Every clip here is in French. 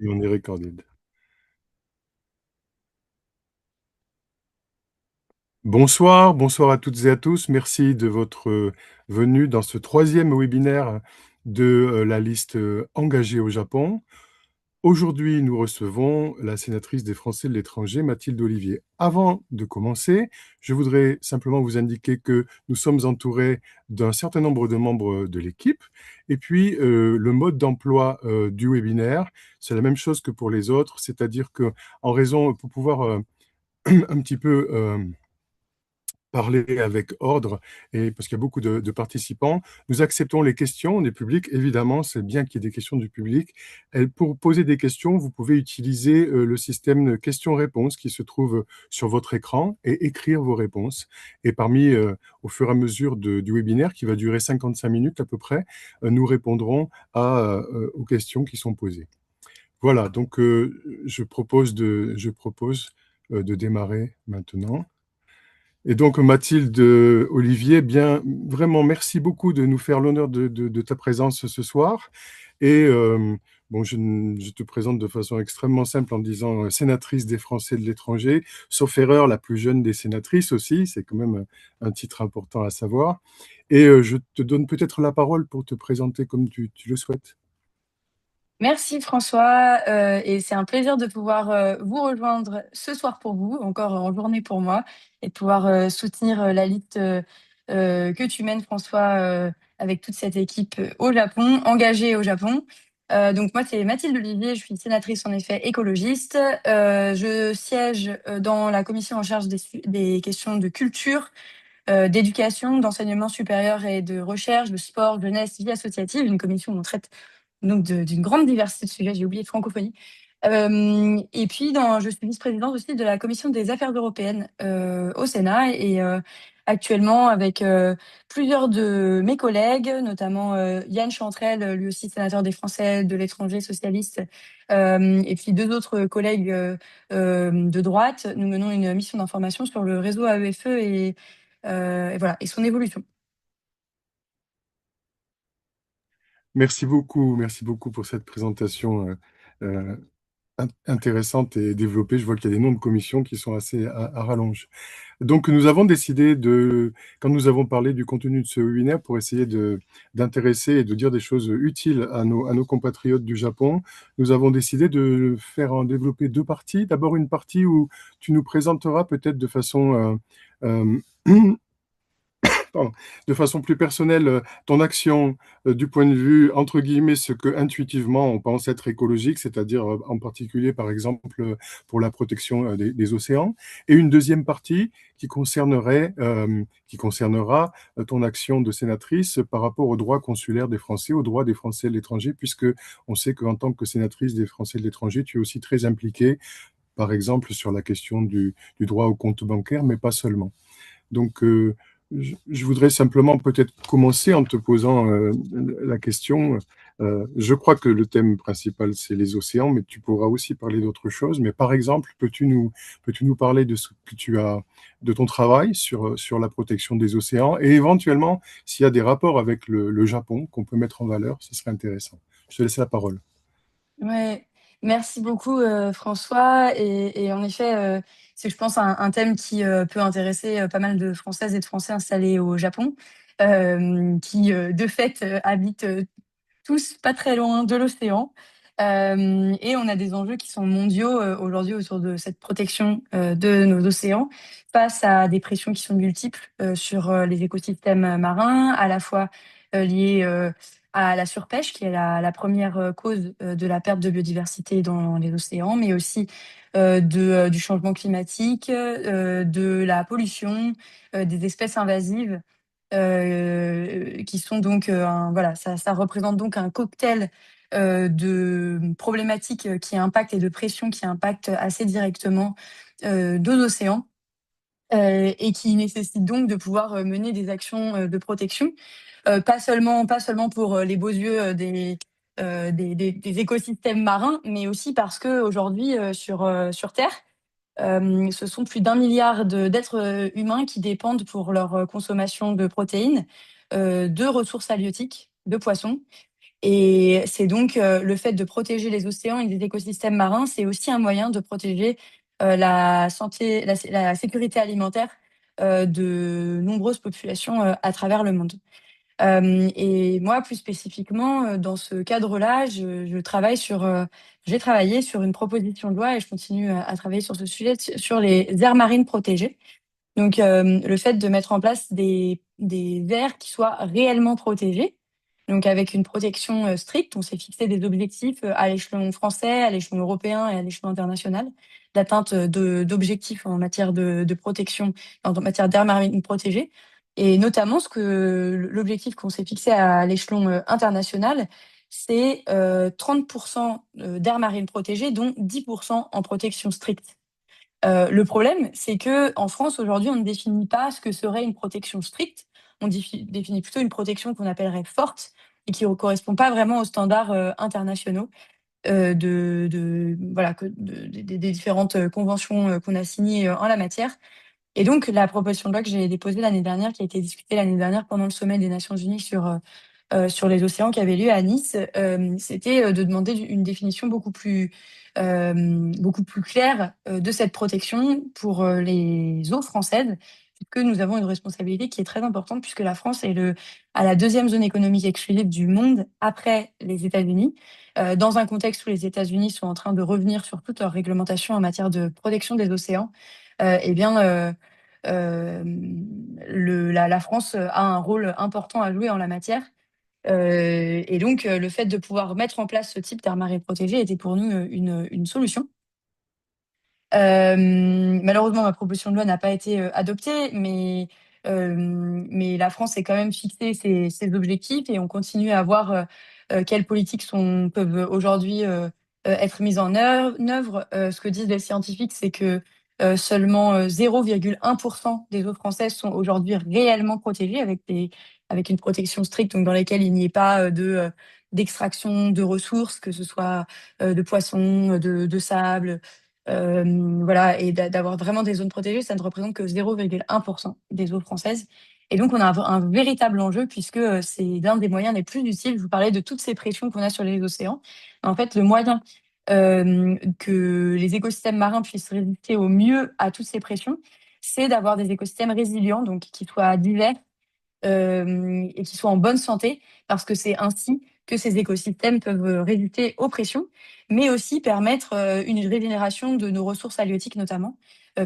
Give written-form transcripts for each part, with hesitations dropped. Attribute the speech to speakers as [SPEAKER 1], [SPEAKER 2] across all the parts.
[SPEAKER 1] Et on est recorded. Bonsoir, bonsoir à toutes et à tous. Merci de votre venue dans ce troisième webinaire de la liste engagée au Japon. Aujourd'hui, nous recevons la sénatrice des Français de l'étranger, Mathilde Olivier. Avant de commencer, je voudrais simplement vous indiquer que nous sommes entourés d'un certain nombre de membres de l'équipe. Et puis, le mode d'emploi du webinaire, c'est la même chose que pour les autres, c'est-à-dire que en raison, pour pouvoir un petit peu parler avec ordre et parce qu'il y a beaucoup de participants. Nous acceptons les questions des publics. Évidemment, c'est bien qu'il y ait des questions du public. Et pour poser des questions, vous pouvez utiliser le système questions-réponses qui se trouve sur votre écran et écrire vos réponses. Et au fur et à mesure du webinaire, qui va durer 55 minutes à peu près, nous répondrons aux questions qui sont posées. Voilà, donc je propose de démarrer maintenant. Et donc, Mathilde Olivier, bien, vraiment, merci beaucoup de nous faire l'honneur de ta présence ce soir. Et bon, je te présente de façon extrêmement simple en disant sénatrice des Français de l'étranger, sauf erreur, la plus jeune des sénatrices aussi, c'est quand même un titre important à savoir. Et je te donne peut-être la parole pour te présenter comme tu le souhaites.
[SPEAKER 2] Merci François, et c'est un plaisir de pouvoir vous rejoindre ce soir pour vous, encore en journée pour moi, et de pouvoir soutenir la liste que tu mènes François avec toute cette équipe au Japon, engagée au Japon. Donc moi c'est Mathilde Olivier, je suis sénatrice en effet écologiste. Je siège dans la commission en charge des questions de culture, d'éducation, d'enseignement supérieur et de recherche, de sport, jeunesse, vie associative, une commission où on traite donc d'une grande diversité de sujets, j'ai oublié de francophonie. Et puis, je suis vice-présidente aussi de la commission des affaires européennes au Sénat et actuellement avec plusieurs de mes collègues, notamment Yann Chantrel, lui aussi sénateur des Français de l'étranger socialiste, et puis deux autres collègues de droite. Nous menons une mission d'information sur le réseau AEFE et voilà, et son évolution.
[SPEAKER 1] Merci beaucoup pour cette présentation euh, intéressante et développée. Je vois qu'il y a des noms de commissions qui sont assez à rallonge. Donc, nous avons décidé quand nous avons parlé du contenu de ce webinaire, pour essayer d'intéresser et de dire des choses utiles à nos compatriotes du Japon, nous avons décidé de faire en développer deux parties. D'abord, une partie où tu nous présenteras peut-être pardon, de façon plus personnelle ton action du point de vue, entre guillemets, ce que intuitivement on pense être écologique, c'est-à-dire en particulier, par exemple, pour la protection des océans. Et une deuxième partie qui concernera ton action de sénatrice par rapport aux droits consulaires des Français, aux droits des Français de l'étranger, puisque on sait qu'en tant que sénatrice des Français de l'étranger, tu es aussi très impliquée, par exemple, sur la question du droit au compte bancaire, mais pas seulement. Donc, je voudrais simplement peut-être commencer en te posant la question. Je crois que le thème principal, c'est les océans, mais tu pourras aussi parler d'autres choses. Mais par exemple, peux-tu nous parler de ce que de ton travail sur la protection des océans et éventuellement, s'il y a des rapports avec le Japon qu'on peut mettre en valeur, ce serait intéressant. Je te laisse la parole.
[SPEAKER 2] Ouais, merci beaucoup François. Et en effet, c'est, je pense, un thème qui peut intéresser pas mal de Françaises et de Français installés au Japon, qui de fait habitent tous pas très loin de l'océan. Et on a des enjeux qui sont mondiaux aujourd'hui autour de cette protection de nos océans face à des pressions qui sont multiples sur les écosystèmes marins, à la fois liées à la surpêche, qui est la première cause de la perte de biodiversité dans les océans, mais aussi du changement climatique, de la pollution, des espèces invasives qui sont donc voilà, ça représente donc un cocktail de problématiques qui impactent et de pressions qui impactent assez directement nos océans et qui nécessitent donc de pouvoir mener des actions de protection, pas seulement pour les beaux yeux des écosystèmes marins, mais aussi parce que aujourd'hui sur Terre, ce sont plus d'1 milliard d'êtres humains qui dépendent pour leur consommation de protéines, de ressources halieutiques, de poissons. Et c'est donc le fait de protéger les océans et les écosystèmes marins, c'est aussi un moyen de protéger la santé, la sécurité alimentaire de nombreuses populations à travers le monde. Et moi, plus spécifiquement, dans ce cadre-là, j'ai travaillé sur une proposition de loi et je continue à travailler sur ce sujet, sur les aires marines protégées. Donc, le fait de mettre en place des aires qui soient réellement protégées, donc avec une protection stricte, on s'est fixé des objectifs à l'échelon français, à l'échelon européen et à l'échelon international, d'atteinte d'objectifs en matière de protection, en matière d'aires marines protégées. Et notamment, l'objectif qu'on s'est fixé à l'échelon international, c'est 30% d'aires marines protégées, dont 10% en protection stricte. Le problème, c'est que en France, aujourd'hui, on ne définit pas ce que serait une protection stricte. On définit plutôt une protection qu'on appellerait forte et qui ne correspond pas vraiment aux standards internationaux voilà, des différentes conventions qu'on a signées en la matière. Et donc, la proposition de loi que j'ai déposée l'année dernière, qui a été discutée l'année dernière pendant le sommet des Nations Unies sur les océans qui avait lieu à Nice, c'était de demander une définition beaucoup plus claire de cette protection pour les eaux françaises, puisque nous avons une responsabilité qui est très importante, puisque la France est à la deuxième zone économique exclusive du monde après les États-Unis, dans un contexte où les États-Unis sont en train de revenir sur toute leur réglementation en matière de protection des océans. Eh bien, la France a un rôle important à jouer en la matière. Et donc, le fait de pouvoir mettre en place ce type d'aire marine protégée était pour nous une solution. Malheureusement, ma proposition de loi n'a pas été adoptée, mais la France s'est quand même fixé ses objectifs et on continue à voir quelles politiques peuvent aujourd'hui être mises en œuvre. Ce que disent les scientifiques, c'est que seulement 0,1% des eaux françaises sont aujourd'hui réellement protégées avec une protection stricte, donc dans laquelle il n'y ait pas d'extraction de ressources, que ce soit de poissons, de sable. Voilà, et d'avoir vraiment des zones protégées, ça ne représente que 0,1% des eaux françaises. Et donc, on a un véritable enjeu puisque c'est l'un des moyens les plus utiles. Je vous parlais de toutes ces pressions qu'on a sur les océans. En fait, le moyen que les écosystèmes marins puissent résister au mieux à toutes ces pressions, c'est d'avoir des écosystèmes résilients, donc qui soient divers et qui soient en bonne santé, parce que c'est ainsi que ces écosystèmes peuvent résister aux pressions, mais aussi permettre une régénération de nos ressources halieutiques notamment,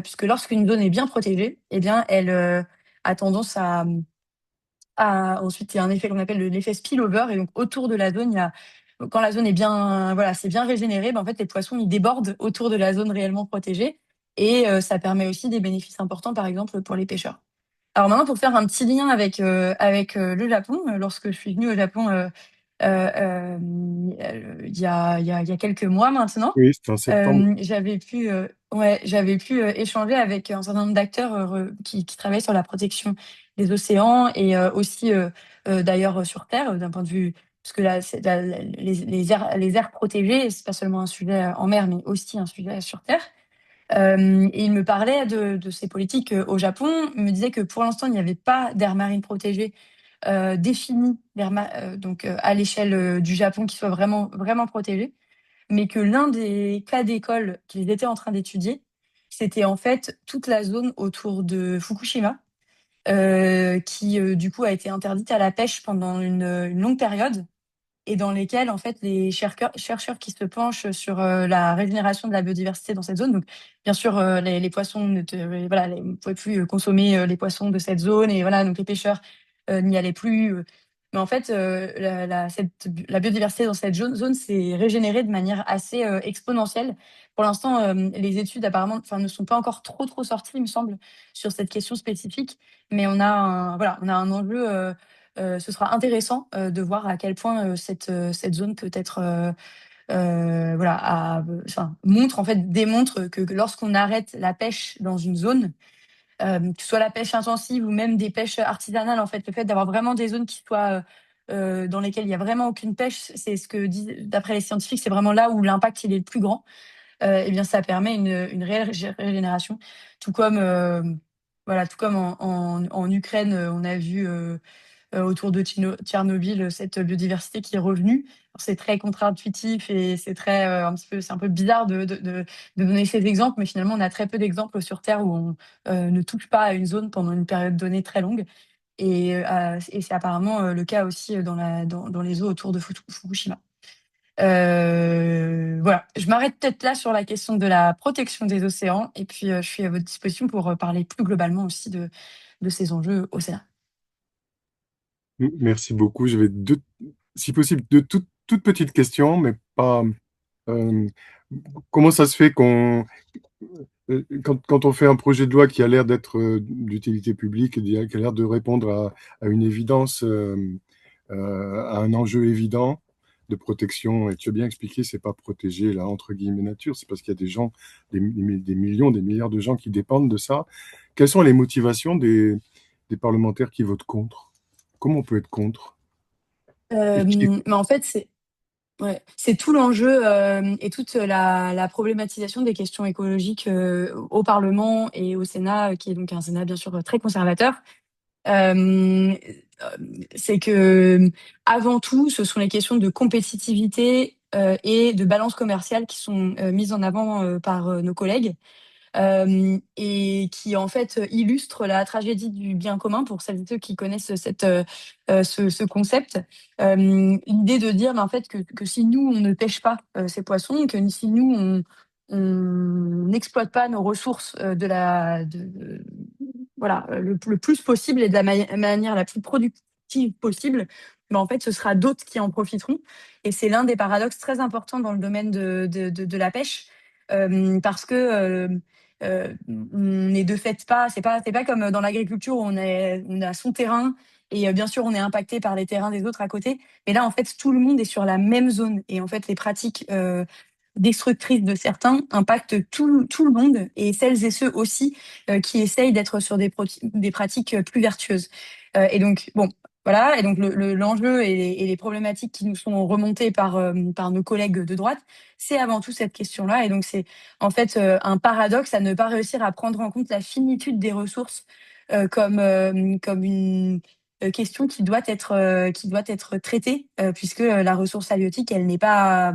[SPEAKER 2] puisque lorsqu'une zone est bien protégée, eh bien, elle a tendance ensuite, il y a un effet qu'on appelle l'effet spillover, et donc autour de la zone, quand la zone est bien, voilà, c'est bien régénéré, ben, en fait, les poissons, ils débordent autour de la zone réellement protégée, et ça permet aussi des bénéfices importants, par exemple, pour les pêcheurs. Alors maintenant, pour faire un petit lien avec le Japon, lorsque je suis venue au Japon il y a quelques mois maintenant,
[SPEAKER 1] Oui, c'était en septembre.
[SPEAKER 2] j'avais pu échanger avec un certain nombre d'acteurs qui travaillent sur la protection des océans et aussi d'ailleurs sur Terre, d'un point de vue, parce que là, les aires protégées, c'est pas seulement un sujet en mer, mais aussi un sujet sur Terre. Et il me parlait de ces politiques au Japon. Il me disait que pour l'instant, il n'y avait pas d'aire marine protégée définie donc, à l'échelle du Japon qui soit vraiment, vraiment protégée, mais que l'un des cas d'école qu'ils étaient en train d'étudier, c'était en fait toute la zone autour de Fukushima, qui du coup a été interdite à la pêche pendant une longue période et dans lesquels en fait les chercheurs qui se penchent sur la régénération de la biodiversité dans cette zone. Donc bien sûr les poissons voilà, vous ne pouvez plus consommer les poissons de cette zone et voilà donc les pêcheurs n'y allaient plus. Mais en fait la biodiversité dans cette zone s'est régénérée de manière assez exponentielle. Pour l'instant les études apparemment enfin ne sont pas encore trop sorties il me semble sur cette question spécifique, mais voilà on a un enjeu. Ce sera intéressant de voir à quel point cette zone peut être voilà, enfin, démontre que lorsqu'on arrête la pêche dans une zone, que ce soit la pêche intensive ou même des pêches artisanales, en fait, le fait d'avoir vraiment des zones qui soient dans lesquelles il n'y a vraiment aucune pêche, c'est ce que disent, d'après les scientifiques, c'est vraiment là où l'impact il est le plus grand. Eh bien, ça permet une réelle régénération, tout comme voilà, tout comme en Ukraine, on a vu autour de Tchernobyl, cette biodiversité qui est revenue. C'est très contre-intuitif et c'est très c'est un peu bizarre de donner ces exemples, mais finalement on a très peu d'exemples sur Terre où on ne touche pas à une zone pendant une période donnée très longue. Et c'est apparemment le cas aussi dans les eaux autour de Fukushima. Voilà, je m'arrête peut-être là sur la question de la protection des océans et puis je suis à votre disposition pour parler plus globalement aussi de ces enjeux océans.
[SPEAKER 1] Merci beaucoup. J'avais si possible, deux toutes petites questions, mais pas. euh, Comment ça se fait quand on fait un projet de loi qui a l'air d'être d'utilité publique, et qui a l'air de répondre à une évidence, à un enjeu évident de protection, et tu as bien expliqué, c'est pas protéger la entre guillemets nature, c'est parce qu'il y a des gens, des millions, des milliards de gens qui dépendent de ça. Quelles sont les motivations des parlementaires qui votent contre? Comment on peut être contre?
[SPEAKER 2] Mais en fait, ouais, c'est tout l'enjeu et toute la problématisation des questions écologiques au Parlement et au Sénat, qui est donc un Sénat bien sûr très conservateur. Euh, c'est que avant tout, ce sont les questions de compétitivité et de balance commerciale qui sont mises en avant par nos collègues et qui en fait illustre la tragédie du bien commun pour celles et ceux qui connaissent ce concept. L'idée de dire en fait que si nous on ne pêche pas ces poissons, que si nous on n'exploite pas nos ressources voilà le plus possible et de la manière la plus productive possible, mais en fait ce sera d'autres qui en profiteront. Et c'est l'un des paradoxes très importants dans le domaine de la pêche. Parce que on n'est de fait pas, c'est pas comme dans l'agriculture où on a son terrain et bien sûr on est impacté par les terrains des autres à côté. Mais là en fait tout le monde est sur la même zone et en fait les pratiques destructrices de certains impactent tout le monde et celles et ceux aussi qui essayent d'être sur des pratiques plus vertueuses. Et donc bon. Voilà, et donc l'enjeu et les problématiques qui nous sont remontées par nos collègues de droite, c'est avant tout cette question-là. Et donc c'est en fait un paradoxe à ne pas réussir à prendre en compte la finitude des ressources comme une question qui doit être traitée, puisque la ressource halieutique, elle n'est pas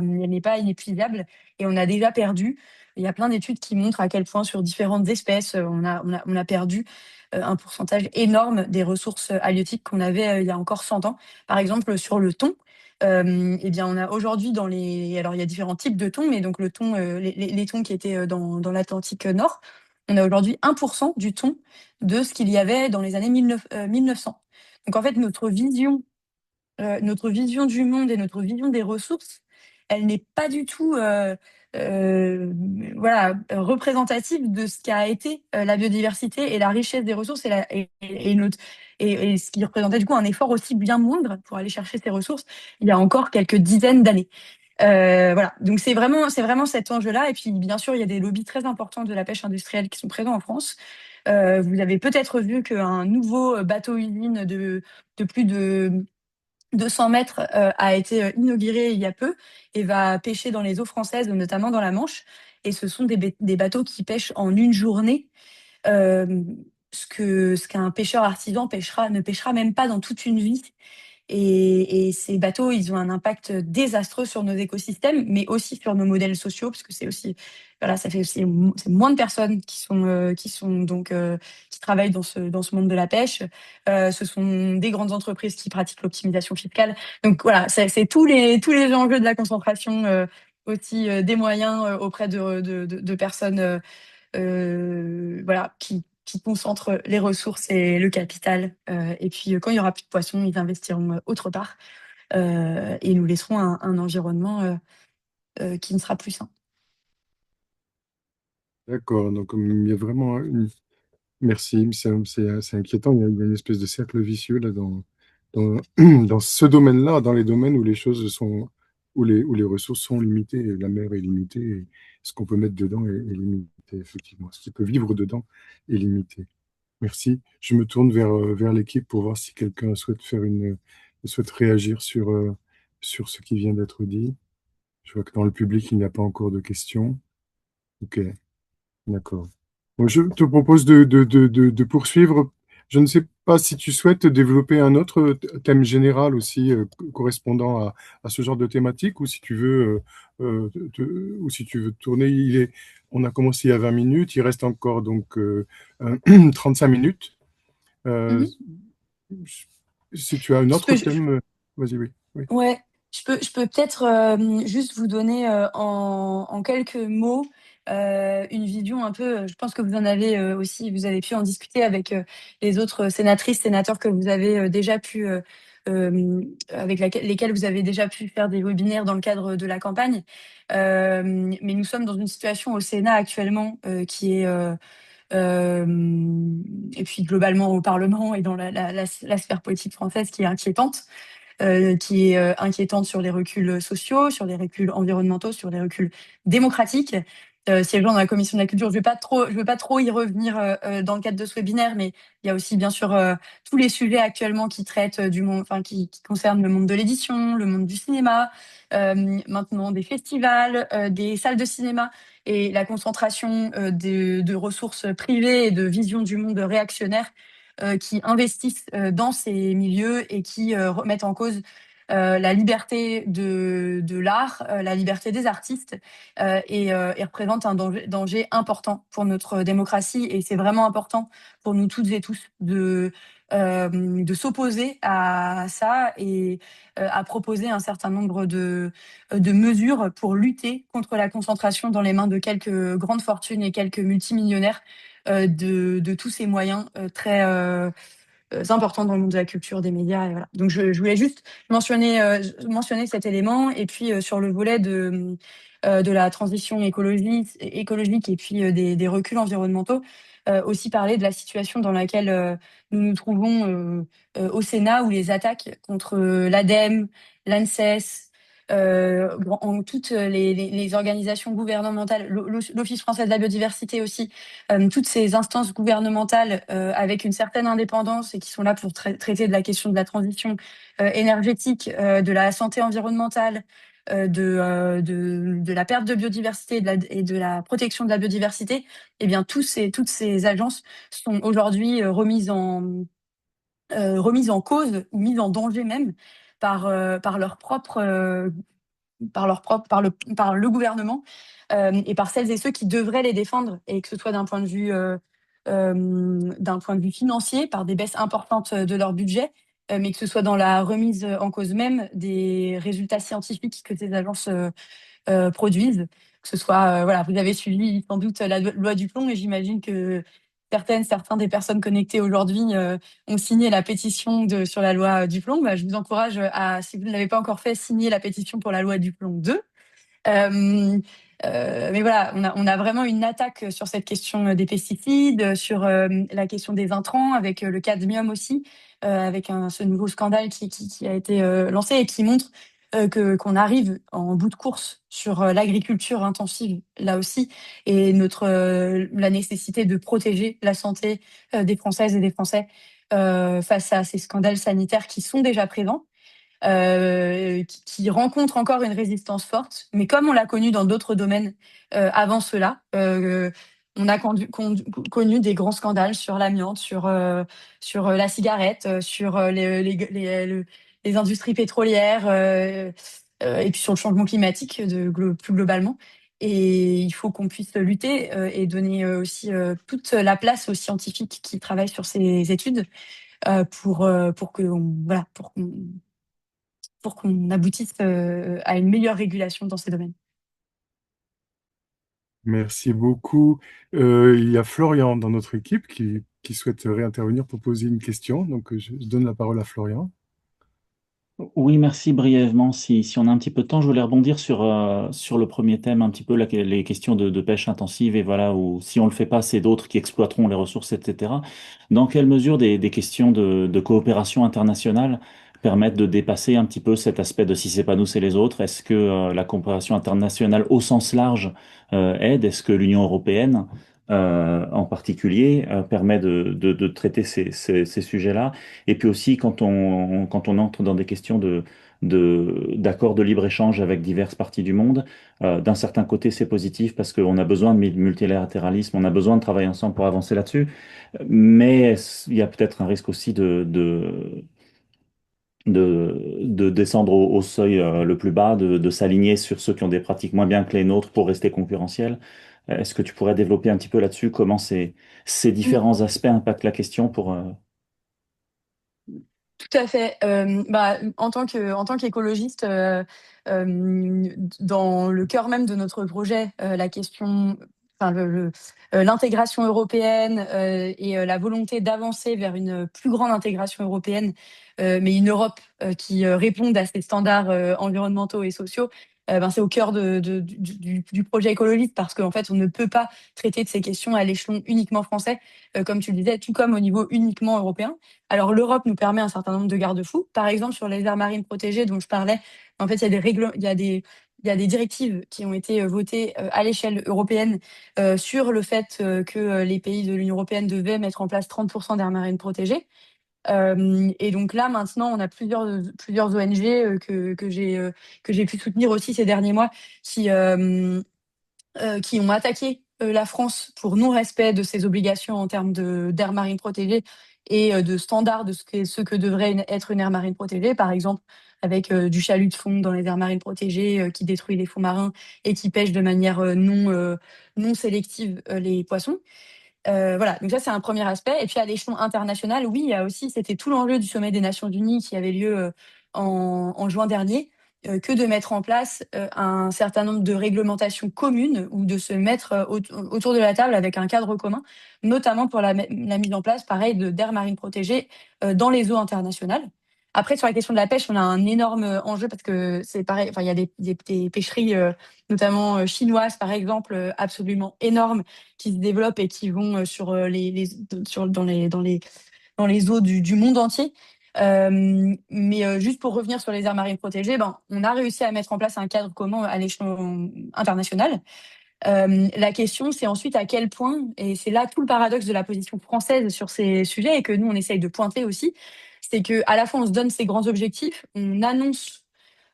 [SPEAKER 2] inépuisable et on a déjà perdu. Il y a plein d'études qui montrent à quel point sur différentes espèces, on a perdu un pourcentage énorme des ressources halieutiques qu'on avait il y a encore 100 ans. Par exemple, sur le thon, eh bien, on a aujourd'hui alors il y a différents types de thon, mais donc le thon, les thons qui étaient dans l'Atlantique Nord, on a aujourd'hui 1% du thon de ce qu'il y avait dans les années 1900. Donc en fait, notre vision du monde et notre vision des ressources, elle n'est pas du tout euh, voilà, représentative de ce qu'a été la biodiversité et la richesse des ressources et ce qui représentait du coup un effort aussi bien moindre pour aller chercher ces ressources il y a encore quelques dizaines d'années. Voilà, donc c'est vraiment cet enjeu-là. Et puis, bien sûr, il y a des lobbies très importants de la pêche industrielle qui sont présents en France. Vous avez peut-être vu qu'un nouveau bateau-usine de plus de 200 mètres a été inauguré il y a peu et va pêcher dans les eaux françaises, notamment dans la Manche. Et ce sont des bateaux qui pêchent en une journée, euh, ce qu'un pêcheur artisan ne pêchera même pas dans toute une vie. Et ces bateaux, ils ont un impact désastreux sur nos écosystèmes, mais aussi sur nos modèles sociaux, parce que c'est aussi, voilà, ça fait aussi c'est moins de personnes qui sont donc qui travaillent dans ce monde de la pêche. Ce sont des grandes entreprises qui pratiquent l'optimisation fiscale. Donc voilà, c'est tous les enjeux de la concentration aussi des moyens auprès de personnes voilà, qui concentrent les ressources et le capital. Et puis, quand il y aura plus de poissons, ils investiront autre part et nous laisserons un environnement qui ne sera plus sain.
[SPEAKER 1] D'accord, donc il y a vraiment Merci, c'est inquiétant. Il y a une espèce de cercle vicieux là dans, dans ce domaine-là, dans les domaines où les choses sont, où les ressources sont limitées, et la mer est limitée, et ce qu'on peut mettre dedans est limité, effectivement. Ce qui peut vivre dedans est limité. Merci. Je me tourne vers l'équipe pour voir si quelqu'un souhaite réagir sur ce qui vient d'être dit. Je vois que dans le public, il n'y a pas encore de questions. Ok, d'accord. Bon, je te propose de poursuivre Je ne sais pas si tu souhaites développer un autre thème général aussi correspondant à ce genre de thématique ou si tu veux, ou si tu veux tourner. On a commencé il y a 20 minutes, il reste encore donc 35 minutes. Euh,
[SPEAKER 2] Mhm.
[SPEAKER 1] Si tu as un
[SPEAKER 2] Je
[SPEAKER 1] autre
[SPEAKER 2] peux,
[SPEAKER 1] thème, vas-y, oui. Oui.
[SPEAKER 2] Ouais, je peux peut-être juste vous donner en quelques mots une vision un peu. Je pense que vous en avez aussi, vous avez pu en discuter avec les autres sénatrices, sénateurs que vous avez déjà pu, avec lesquels vous avez déjà pu faire des webinaires dans le cadre de la campagne. Mais nous sommes dans une situation au Sénat actuellement qui est et puis globalement au Parlement et dans la sphère politique française qui est inquiétante, qui est inquiétante sur les reculs sociaux, sur les reculs environnementaux, sur les reculs démocratiques. Siégeant dans la commission de la culture, je vais pas trop y revenir dans le cadre de ce webinaire, mais il y a aussi bien sûr tous les sujets actuellement qui traitent du monde, enfin qui concernent le monde de l'édition, le monde du cinéma, maintenant des festivals, des salles de cinéma et la concentration de ressources privées et de visions du monde réactionnaire qui investissent dans ces milieux et qui remettent en cause la liberté de l'art, la liberté des artistes et représentent un danger important pour notre démocratie. Et c'est vraiment important pour nous toutes et tous de s'opposer à ça et à proposer un certain nombre de mesures pour lutter contre la concentration dans les mains de quelques grandes fortunes et quelques multimillionnaires de tous ces moyens très importants dans le monde de la culture, des médias. Et voilà. Donc je voulais juste mentionner cet élément. Et puis sur le volet de la transition écologique et puis des reculs environnementaux, aussi parler de la situation dans laquelle nous nous trouvons au Sénat, où les attaques contre l'ADEME, l'ANSES, toutes les organisations gouvernementales, l'Office français de la biodiversité aussi, toutes ces instances gouvernementales avec une certaine indépendance et qui sont là pour traiter de la question de la transition énergétique, de la santé environnementale, de la perte de biodiversité et de la protection de la biodiversité, eh bien toutes ces agences sont aujourd'hui remises en cause ou mises en danger même par leur propre par le gouvernement et par celles et ceux qui devraient les défendre, et que ce soit d'un point de vue financier, par des baisses importantes de leur budget, mais que ce soit dans la remise en cause même des résultats scientifiques que ces agences produisent. Que ce soit, voilà, vous avez suivi sans doute la loi du plomb, et j'imagine que certains des personnes connectées aujourd'hui ont signé la pétition sur la loi du plomb. Bah, je vous encourage à, si vous ne l'avez pas encore fait, signer la pétition pour la loi du plomb 2. Euh, mais voilà, on a vraiment une attaque sur cette question des pesticides, sur la question des intrants, avec le cadmium aussi, avec ce nouveau scandale qui a été lancé et qui montre qu'on arrive en bout de course sur l'agriculture intensive, là aussi, et la nécessité de protéger la santé des Françaises et des Français face à ces scandales sanitaires qui sont déjà présents, qui rencontre encore une résistance forte. Mais comme on l'a connu dans d'autres domaines avant cela, on a connu des grands scandales sur l'amiante, sur la cigarette, sur les industries pétrolières, et puis sur le changement climatique plus globalement. Et il faut qu'on puisse lutter et donner aussi toute la place aux scientifiques qui travaillent sur ces études pour que voilà, pour qu'on aboutisse à une meilleure régulation dans ces domaines.
[SPEAKER 1] Merci beaucoup. Il y a Florian dans notre équipe qui souhaite réintervenir pour poser une question. Donc, je donne la parole à Florian.
[SPEAKER 3] Oui, merci brièvement. Si on a un petit peu de temps, je voulais rebondir sur le premier thème, un petit peu les questions de pêche intensive et voilà, où si on le fait pas, c'est d'autres qui exploiteront les ressources, etc. Dans quelle mesure des questions de coopération internationale permettent de dépasser un petit peu cet aspect de si c'est pas nous, c'est les autres? Est-ce que la coopération internationale au sens large aide? Est-ce que l'Union européenne en particulier permet de traiter ces sujets-là? Et puis aussi, quand on entre dans des questions d'accords de libre-échange avec diverses parties du monde. D'un certain côté, c'est positif parce qu'on a besoin de multilatéralisme, on a besoin de travailler ensemble pour avancer là-dessus. Mais il y a peut-être un risque aussi de descendre au seuil le plus bas, de s'aligner sur ceux qui ont des pratiques moins bien que les nôtres pour rester concurrentiels. Est-ce que tu pourrais développer un petit peu là-dessus, comment ces différents aspects impactent la question pour...
[SPEAKER 2] Tout à fait. Bah, en tant qu'écologiste, dans le cœur même de notre projet, la question, enfin l'intégration européenne, et la volonté d'avancer vers une plus grande intégration européenne, mais une Europe qui réponde à ces standards environnementaux et sociaux, ben, c'est au cœur du projet écologiste parce qu'en fait, on ne peut pas traiter de ces questions à l'échelon uniquement français, comme tu le disais, tout comme au niveau uniquement européen. Alors l'Europe nous permet un certain nombre de garde-fous. Par exemple, sur les aires marines protégées dont je parlais, en fait, il y a des règles, il y a des directives qui ont été votées à l'échelle européenne sur le fait que les pays de l'Union européenne devaient mettre en place 30% d'aires marines protégées. Et donc là, maintenant, on a plusieurs ONG que j'ai pu soutenir aussi ces derniers mois qui ont attaqué la France pour non-respect de ses obligations en termes d'aires marines protégées et de standards de ce que devrait être une aire marine protégée, par exemple avec du chalut de fond dans les aires marines protégées qui détruit les fonds marins et qui pêche de manière non sélective les poissons. Voilà, donc ça c'est un premier aspect. Et puis à l'échelon international, oui, il y a aussi, c'était tout l'enjeu du sommet des Nations Unies qui avait lieu en juin dernier, que de mettre en place un certain nombre de réglementations communes ou de se mettre autour de la table avec un cadre commun, notamment pour la mise en place, pareil, d'aires marines protégées dans les eaux internationales. Après, sur la question de la pêche, on a un énorme enjeu parce que c'est pareil, enfin, il y a des pêcheries, notamment chinoises, par exemple, absolument énormes qui se développent et qui vont sur dans les eaux du monde entier. Mais juste pour revenir sur les aires marines protégées, ben, on a réussi à mettre en place un cadre commun à l'échelon international. La question, c'est ensuite à quel point, et c'est là tout le paradoxe de la position française sur ces sujets et que nous, on essaye de pointer aussi, c'est que à la fois, on se donne ces grands objectifs, on annonce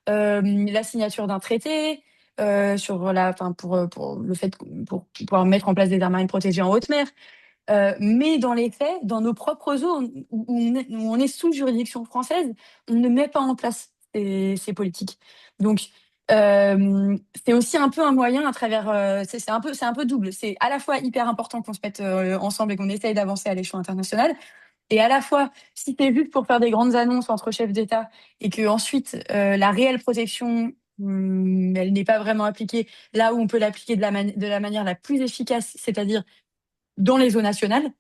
[SPEAKER 2] la signature d'un traité sur enfin, pour le fait pour pouvoir mettre en place des aires marines protégées en haute mer. Mais dans les faits, dans nos propres eaux, où on est sous juridiction française, on ne met pas en place ces politiques. Donc, c'est aussi un peu un moyen à travers. C'est un peu double. C'est à la fois hyper important qu'on se mette ensemble et qu'on essaye d'avancer à l'échelon international. Et à la fois, si c'est juste pour faire des grandes annonces entre chefs d'État et que ensuite la réelle protection, elle n'est pas vraiment appliquée là où on peut l'appliquer de la manière la plus efficace, c'est-à-dire dans les eaux nationales,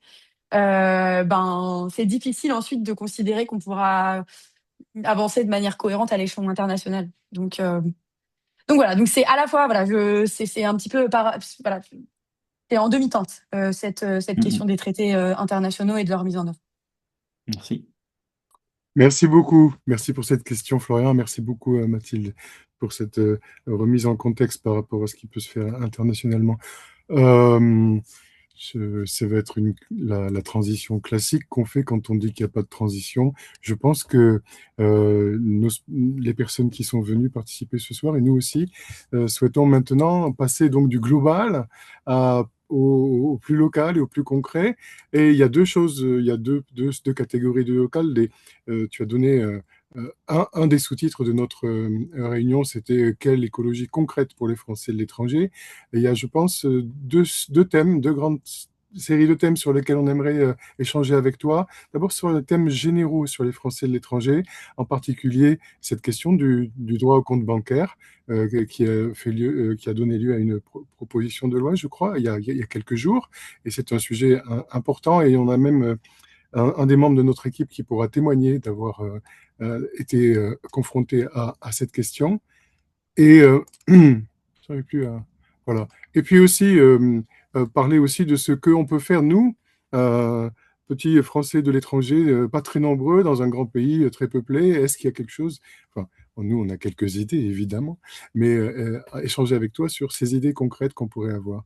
[SPEAKER 2] ben c'est difficile ensuite de considérer qu'on pourra avancer de manière cohérente à l'échelon international. Donc voilà, donc c'est à la fois voilà, c'est un petit peu voilà, c'est en demi-teinte cette question
[SPEAKER 3] Mhm.
[SPEAKER 2] des traités internationaux et de leur mise en œuvre.
[SPEAKER 3] Merci.
[SPEAKER 1] Merci beaucoup. Merci pour cette question, Florian. Merci beaucoup, Mathilde, pour cette remise en contexte par rapport à ce qui peut se faire internationalement. Euh, Ça va être la transition classique qu'on fait quand on dit qu'il n'y a pas de transition. Je pense que les personnes qui sont venues participer ce soir, et nous aussi, souhaitons maintenant passer donc du global au plus local et au plus concret. Et il y a deux choses, il y a deux catégories de local. Tu as donné un des sous-titres de notre réunion, c'était quelle écologie concrète pour les Français de l'étranger. Et il y a, je pense, deux thèmes, deux grandes séries de thèmes sur lesquels on aimerait échanger avec toi. D'abord sur les thèmes généraux sur les Français de l'étranger, en particulier cette question du droit au compte bancaire qui a donné lieu à une proposition de loi, je crois, il y a quelques jours. Et c'est un sujet important et on a même un des membres de notre équipe qui pourra témoigner d'avoir été confronté à cette question. Et j'arrive plus à... Voilà. Et puis aussi, parler aussi de ce qu'on peut faire, nous, euh, petits Français de l'étranger, pas très nombreux, dans un grand pays très peuplé. Est-ce qu'il y a quelque chose... Enfin, bon, nous, on a quelques idées, évidemment, mais à échanger avec toi sur ces idées concrètes qu'on pourrait avoir.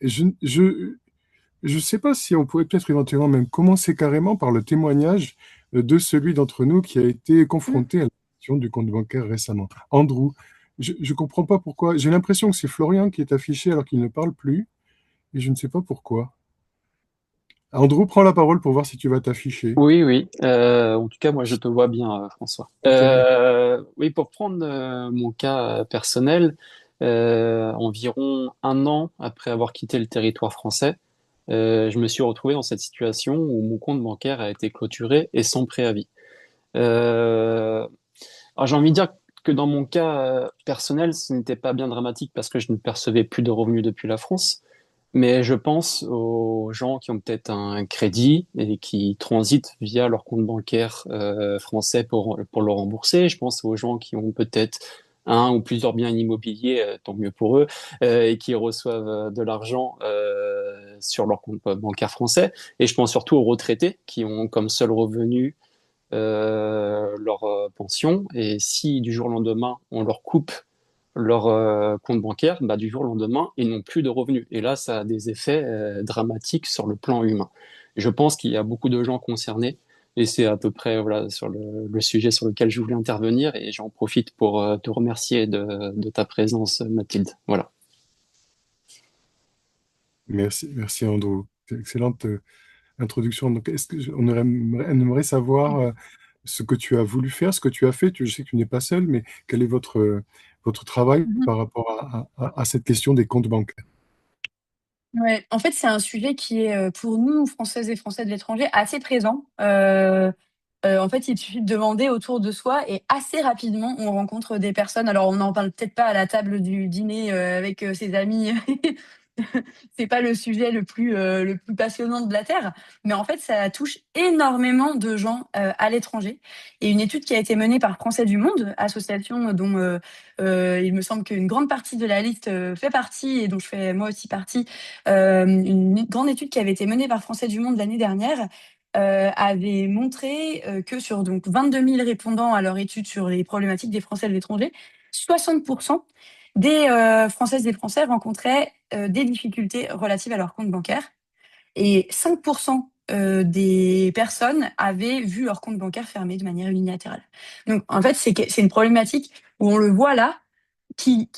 [SPEAKER 1] Et je sais pas si on pourrait peut-être éventuellement même commencer carrément par le témoignage de celui d'entre nous qui a été confronté à la fermeture du compte bancaire récemment. Andrew, je ne comprends pas pourquoi. J'ai l'impression que c'est Florian qui est affiché alors qu'il ne parle plus, et je ne sais pas pourquoi. Andrew, prends la parole pour voir si tu vas t'afficher.
[SPEAKER 4] Oui, oui. En tout cas, moi, je te vois bien, François.
[SPEAKER 1] Ok,
[SPEAKER 4] Oui, pour prendre mon cas personnel, environ un an après avoir quitté le territoire français, je me suis retrouvé dans cette situation où mon compte bancaire a été clôturé et sans préavis. Euh, alors, j'ai envie de dire que dans mon cas personnel, ce n'était pas bien dramatique parce que je ne percevais plus de revenus depuis la France. Mais je pense aux gens qui ont peut-être un crédit et qui transitent via leur compte bancaire français pour le rembourser. Je pense aux gens qui ont peut-être un ou plusieurs biens immobiliers, tant mieux pour eux, et qui reçoivent de l'argent sur leur compte bancaire français. Et je pense surtout aux retraités qui ont comme seul revenu leur pension. Et si du jour au lendemain, on leur coupe leur compte bancaire, bah, du jour au lendemain, ils n'ont plus de revenus. Et là, ça a des effets dramatiques sur le plan humain. Je pense qu'il y a beaucoup de gens concernés, et c'est à peu près voilà, sur le sujet sur lequel je voulais intervenir, et j'en profite pour te remercier de ta présence, Mathilde. Voilà.
[SPEAKER 1] merci, merci Andrew. C'est une excellente introduction. Donc, on aimerait savoir ce que tu as voulu faire, ce que tu as fait. Je sais que tu n'es pas seul, mais quel est votre travail
[SPEAKER 2] Mhm.
[SPEAKER 1] par rapport à cette question des comptes bancaires?
[SPEAKER 2] Ouais, en fait, c'est un sujet qui est, pour nous, Françaises et Français de l'étranger, assez présent. En fait, il suffit de demander autour de soi et assez rapidement, on rencontre des personnes. Alors, on n'en parle peut-être pas à la table du dîner avec ses amis. C'est pas le sujet le plus passionnant de la Terre, mais en fait, ça touche énormément de gens à l'étranger. Et une étude qui a été menée par Français du Monde, association dont il me semble qu'une grande partie de la liste fait partie et dont je fais moi aussi partie, une grande étude qui avait été menée par Français du Monde l'année dernière avait montré que sur donc 22 000 répondants à leur étude sur les problématiques des Français de l'étranger, 60% des Françaises et Français rencontraient des difficultés relatives à leur compte bancaire et 5% des personnes avaient vu leur compte bancaire fermé de manière unilatérale. Donc en fait, c'est une problématique où on le voit là qui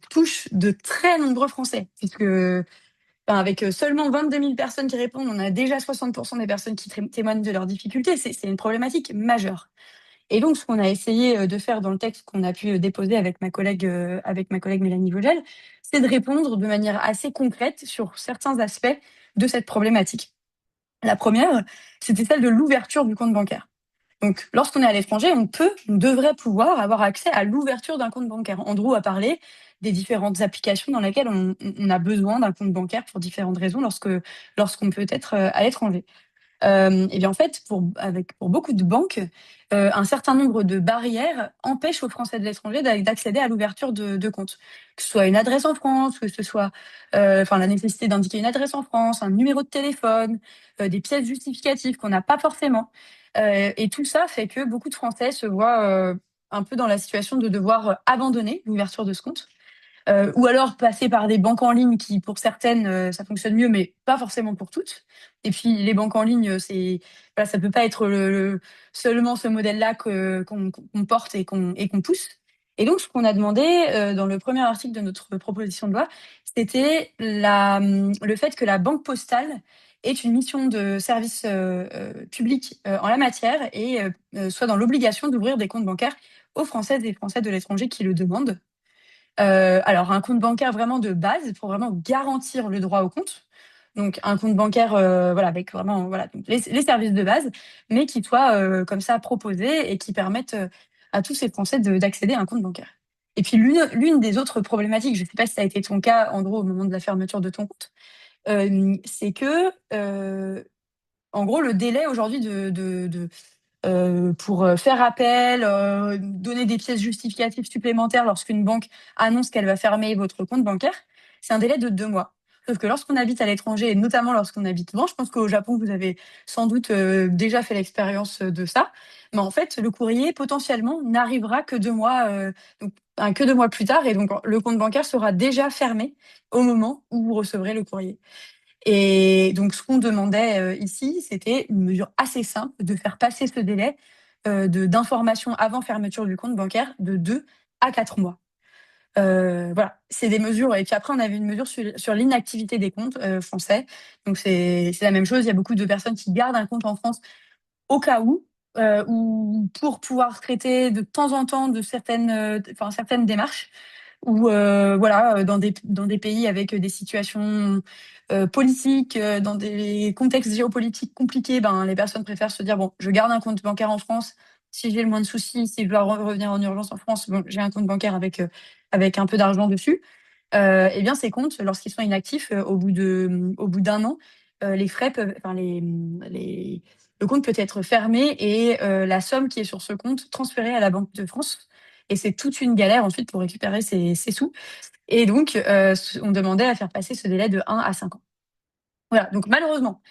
[SPEAKER 2] touche de très nombreux Français, puisque enfin, avec seulement 22 000 personnes qui répondent, on a déjà 60% des personnes qui témoignent de leurs difficultés. C'est une problématique majeure. Et donc, ce qu'on a essayé de faire dans le texte qu'on a pu déposer avec ma collègue Mélanie Vogel, c'est de répondre de manière assez concrète sur certains aspects de cette problématique. La première, c'était celle de l'ouverture du compte bancaire. Donc, lorsqu'on est à l'étranger, on devrait pouvoir avoir accès à l'ouverture d'un compte bancaire. Andrew a parlé des différentes applications dans lesquelles on a besoin d'un compte bancaire pour différentes raisons lorsqu'on peut être à l'étranger. Et bien en fait, pour beaucoup de banques, un certain nombre de barrières empêchent aux Français de l'étranger d'accéder à l'ouverture de comptes. Que ce soit une adresse en France, que ce soit enfin, la nécessité d'indiquer une adresse en France, un numéro de téléphone, des pièces justificatives qu'on n'a pas forcément. Et tout ça fait que beaucoup de Français se voient un peu dans la situation de devoir abandonner l'ouverture de ce compte. Ou alors passer par des banques en ligne qui, pour certaines, ça fonctionne mieux, mais pas forcément pour toutes. Et puis les banques en ligne, voilà, ça peut pas être seulement ce modèle-là qu'on porte et qu'on pousse. Et donc, ce qu'on a demandé dans le premier article de notre proposition de loi, c'était le fait que la banque postale ait une mission de service public en la matière et soit dans l'obligation d'ouvrir des comptes bancaires aux Françaises et Français de l'étranger qui le demandent. Alors un compte bancaire vraiment de base pour vraiment garantir le droit au compte. Donc un compte bancaire voilà, avec vraiment voilà, donc les services de base, mais qui soit comme ça proposé et qui permettent à tous ces Français d'accéder à un compte bancaire. Et puis l'une des autres problématiques, je ne sais pas si ça a été ton cas, en gros, au moment de la fermeture de ton compte, c'est que en gros, le délai aujourd'hui pour faire appel, donner des pièces justificatives supplémentaires lorsqu'une banque annonce qu'elle va fermer votre compte bancaire, c'est un délai de 2 mois. Sauf que lorsqu'on habite à l'étranger, et notamment lorsqu'on habite loin, je pense qu'au Japon, vous avez sans doute déjà fait l'expérience de ça, mais en fait, le courrier potentiellement n'arrivera que 2 mois, que 2 mois plus tard, et donc le compte bancaire sera déjà fermé au moment où vous recevrez le courrier. Et donc, ce qu'on demandait ici, c'était une mesure assez simple de faire passer ce délai d'information avant fermeture du compte bancaire de 2 à 4 mois. Voilà, c'est des mesures. Et puis après, on avait une mesure sur l'inactivité des comptes français. Donc, c'est la même chose. Il y a beaucoup de personnes qui gardent un compte en France au cas où, ou pour pouvoir traiter de temps en temps de certaines démarches, ou voilà, dans des pays avec des situations politiques, dans des contextes géopolitiques compliqués, ben, les personnes préfèrent se dire: «Bon, je garde un compte bancaire en France. Si j'ai le moins de soucis, si je dois revenir en urgence en France, bon, j'ai un compte bancaire avec un peu d'argent dessus». Et bien ces comptes, lorsqu'ils sont inactifs, au bout d'un an, les frais peuvent enfin le compte peut être fermé et la somme qui est sur ce compte transférée à la Banque de France, et c'est toute une galère ensuite pour récupérer ces sous, et donc on demandait à faire passer ce délai de 1 à 5 ans. Voilà, donc malheureusement,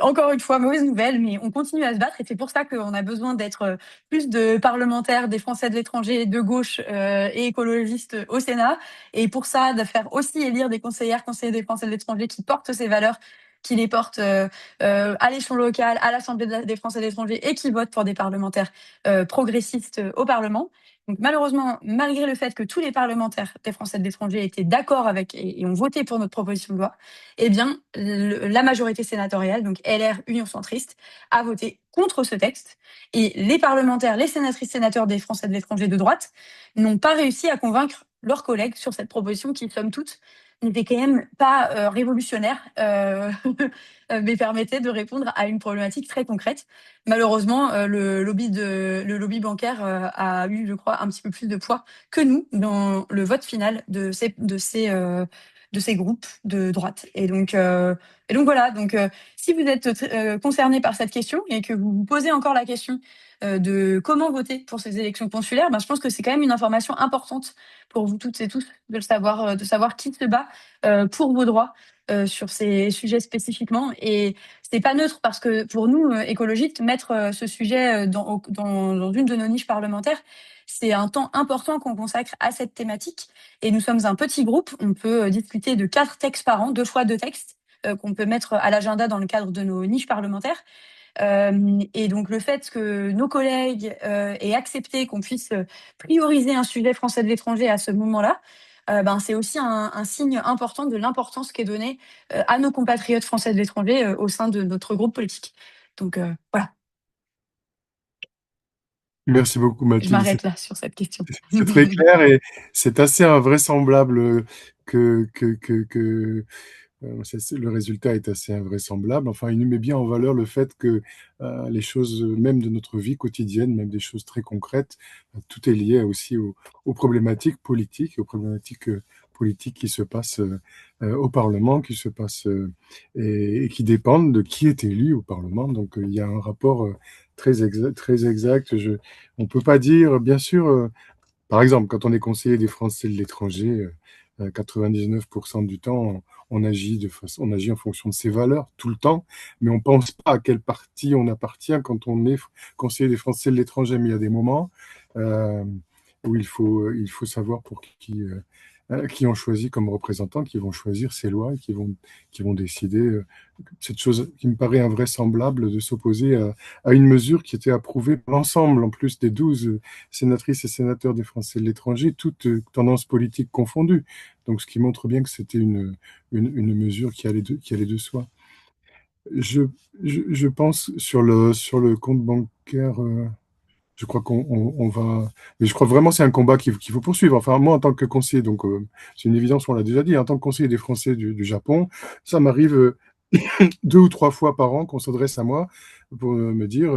[SPEAKER 2] encore une fois, mauvaise nouvelle, mais on continue à se battre, et c'est pour ça qu'on a besoin d'être plus de parlementaires, des Français de l'étranger, de gauche et écologistes au Sénat. Et pour ça, de faire aussi élire des conseillères, conseillers des Français de l'étranger qui portent ces valeurs, qui les portent à l'échelon local, à l'Assemblée des Français de l'étranger, et qui votent pour des parlementaires progressistes au Parlement. Donc malheureusement, malgré le fait que tous les parlementaires des Français de l'étranger étaient d'accord avec et ont voté pour notre proposition de loi, eh bien, la majorité sénatoriale, donc LR, Union centriste, a voté contre ce texte. Et les parlementaires, les sénatrices, sénateurs des Français de l'étranger de droite n'ont pas réussi à convaincre leurs collègues sur cette proposition qui, somme toute, n'était quand même pas révolutionnaire, mais permettait de répondre à une problématique très concrète. Malheureusement, le lobby bancaire a eu, je crois, un petit peu plus de poids que nous dans le vote final de ces groupes de droite. Et donc voilà. Donc, si vous êtes concerné par cette question et que vous vous posez encore la question de comment voter pour ces élections consulaires, ben, je pense que c'est quand même une information importante pour vous toutes et tous de savoir qui se bat pour vos droits sur ces sujets spécifiquement. Et c'est pas neutre, parce que pour nous, écologistes, mettre ce sujet dans une de nos niches parlementaires, c'est un temps important qu'on consacre à cette thématique. Et nous sommes un petit groupe. On peut discuter de 4 textes par an, 2 fois 2 textes, qu'on peut mettre à l'agenda dans le cadre de nos niches parlementaires. Et donc le fait que nos collègues aient accepté qu'on puisse prioriser un sujet français de l'étranger à ce moment-là, ben, c'est aussi un signe important de l'importance qui est donnée à nos compatriotes français de l'étranger au sein de notre groupe politique. Donc voilà,
[SPEAKER 1] Merci beaucoup,
[SPEAKER 2] je
[SPEAKER 1] Mathilde.
[SPEAKER 2] m'arrête là sur cette question.
[SPEAKER 1] C'est très clair et c'est assez invraisemblable que le résultat est assez invraisemblable. Enfin, il nous met bien en valeur le fait que les choses, même de notre vie quotidienne, même des choses très concrètes, tout est lié aussi aux problématiques politiques, aux problématiques politiques qui se passent au Parlement, qui se passent et qui dépendent de qui est élu au Parlement. Donc, il y a un rapport très exact. On ne peut pas dire, bien sûr, par exemple, quand on est conseiller des Français de l'étranger, 99% du temps, on agit en fonction de ses valeurs tout le temps, mais on ne pense pas à quel parti on appartient quand on est conseiller des Français de l'étranger. Mais il y a des moments euh, où il faut savoir pour qui on choisit comme représentants, qui vont choisir ces lois et qui vont décider. Cette chose qui me paraît invraisemblable de s'opposer à une mesure qui était approuvée par l'ensemble, en plus des 12 sénatrices et sénateurs des Français de l'étranger, toutes tendances politiques confondues. Donc, ce qui montre bien que c'était une mesure qui allait de soi. Je, je pense sur le compte bancaire, je crois qu'on va. Mais je crois vraiment que c'est un combat qu'il faut poursuivre. Enfin, moi, en tant que conseiller, donc c'est une évidence, on l'a déjà dit, en tant que conseiller des Français du Japon, ça m'arrive 2 ou 3 fois par an qu'on s'adresse à moi pour me dire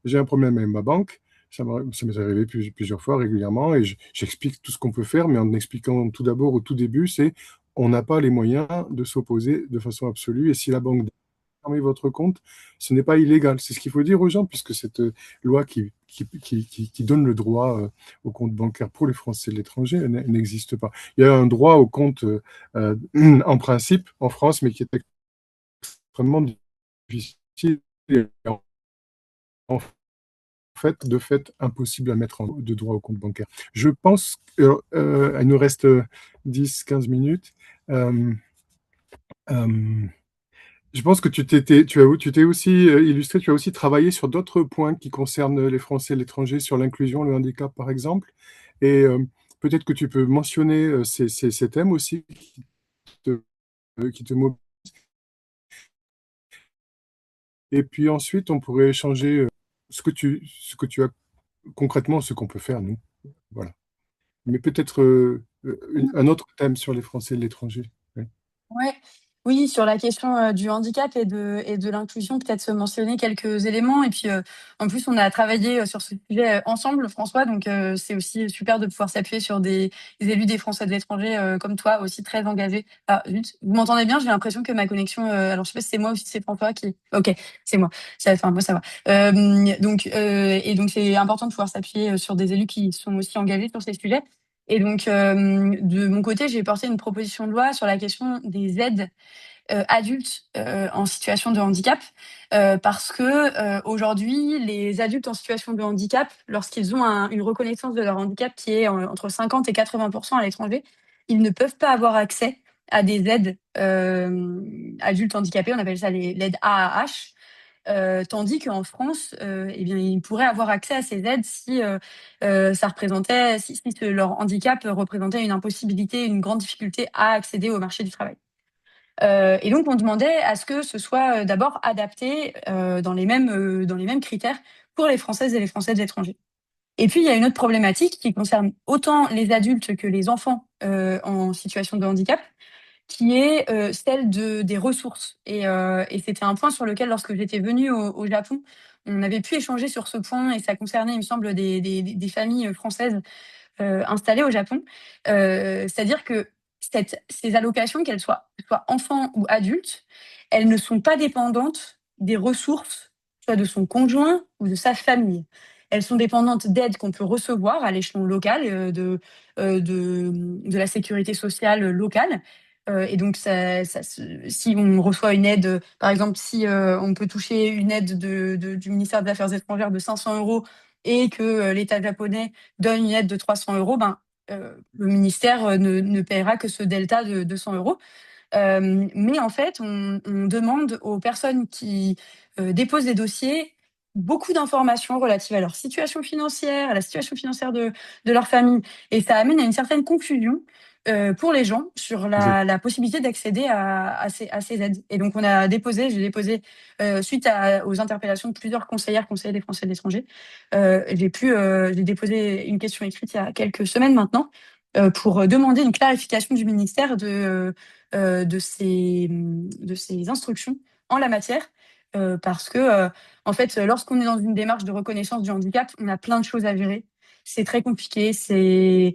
[SPEAKER 1] j'ai un problème avec ma banque. Ça m'est arrivé plusieurs fois régulièrement et j'explique tout ce qu'on peut faire, mais en expliquant tout d'abord au tout début, c'est on n'a pas les moyens de s'opposer de façon absolue et si la banque fermer votre compte, ce n'est pas illégal. C'est ce qu'il faut dire aux gens, puisque cette loi qui donne le droit au compte bancaire pour les Français de l'étranger n'existe pas. Il y a un droit au compte en principe en France, mais qui est extrêmement difficile et en de fait impossible à mettre de droit au compte bancaire. Je pense qu'il nous reste 10-15 minutes. Euh, euh, Je pense que tu t'es aussi illustré, tu as aussi travaillé sur d'autres points qui concernent les Français et l'étranger, sur l'inclusion, le handicap, par exemple. Et peut-être que tu peux mentionner ces thèmes aussi te, qui te mobilisent. Et puis ensuite, on pourrait échanger ce que tu as concrètement, ce qu'on peut faire, nous. Voilà. Mais peut-être un autre thème sur les Français et l'étranger. Oui.
[SPEAKER 2] Ouais. Oui, sur la question, du handicap et de l'inclusion, peut-être mentionner quelques éléments et puis, en plus, on a travaillé, sur ce sujet, ensemble, François, donc c'est aussi super de pouvoir s'appuyer sur des élus des Français de l'étranger, comme toi, aussi très engagés. Ah zut, vous m'entendez bien? J'ai l'impression que ma connexion, alors je sais pas si c'est moi ou si c'est François qui OK, c'est moi. Ça enfin moi ça va. Donc c'est important de pouvoir s'appuyer, sur des élus qui sont aussi engagés sur ces sujets et donc de mon côté, j'ai porté une proposition de loi sur la question des aides adultes en situation de handicap, parce que aujourd'hui, les adultes en situation de handicap, lorsqu'ils ont une reconnaissance de leur handicap qui est entre 50 et 80 à l'étranger, ils ne peuvent pas avoir accès à des aides adultes handicapés. On appelle ça l'aide AAH. Tandis qu'en France, eh bien, ils pourraient avoir accès à ces aides si ça représentait, leur handicap représentait une impossibilité, une grande difficulté à accéder au marché du travail. Et donc on demandait à ce que ce soit, d'abord adapté, dans les mêmes critères pour les Françaises et les Français de l'étranger. Et puis il y a une autre problématique qui concerne autant les adultes que les enfants, en situation de handicap, qui est, celle des ressources et c'était un point sur lequel lorsque j'étais venue au Japon, on avait pu échanger sur ce point et ça concernait, il me semble, des familles, françaises installées au Japon. C'est-à-dire que ces allocations, qu'elles soient enfants ou adultes, elles ne sont pas dépendantes des ressources, soit de son conjoint ou de sa famille. Elles sont dépendantes d'aides qu'on peut recevoir à l'échelon local, de la sécurité sociale locale. Et donc, si on reçoit une aide, par exemple, si on peut toucher une aide du ministère des Affaires étrangères de 500 euros et que l'État japonais donne une aide de 300 euros, ben, le ministère ne paiera que ce delta de 200 euros. Mais en fait, on demande aux personnes qui déposent des dossiers beaucoup d'informations relatives à leur situation financière, à la situation financière de leur famille. Et ça amène à une certaine confusion pour les gens sur
[SPEAKER 1] Exact.
[SPEAKER 2] la possibilité d'accéder à ces aides. Et donc, j'ai déposé, suite aux interpellations de plusieurs conseillers des Français de l'étranger, j'ai déposé une question écrite il y a quelques semaines maintenant pour demander une clarification du ministère de ces instructions en la matière, parce que, en fait, lorsqu'on est dans une démarche de reconnaissance du handicap, on a plein de choses à gérer. C'est très compliqué, c'est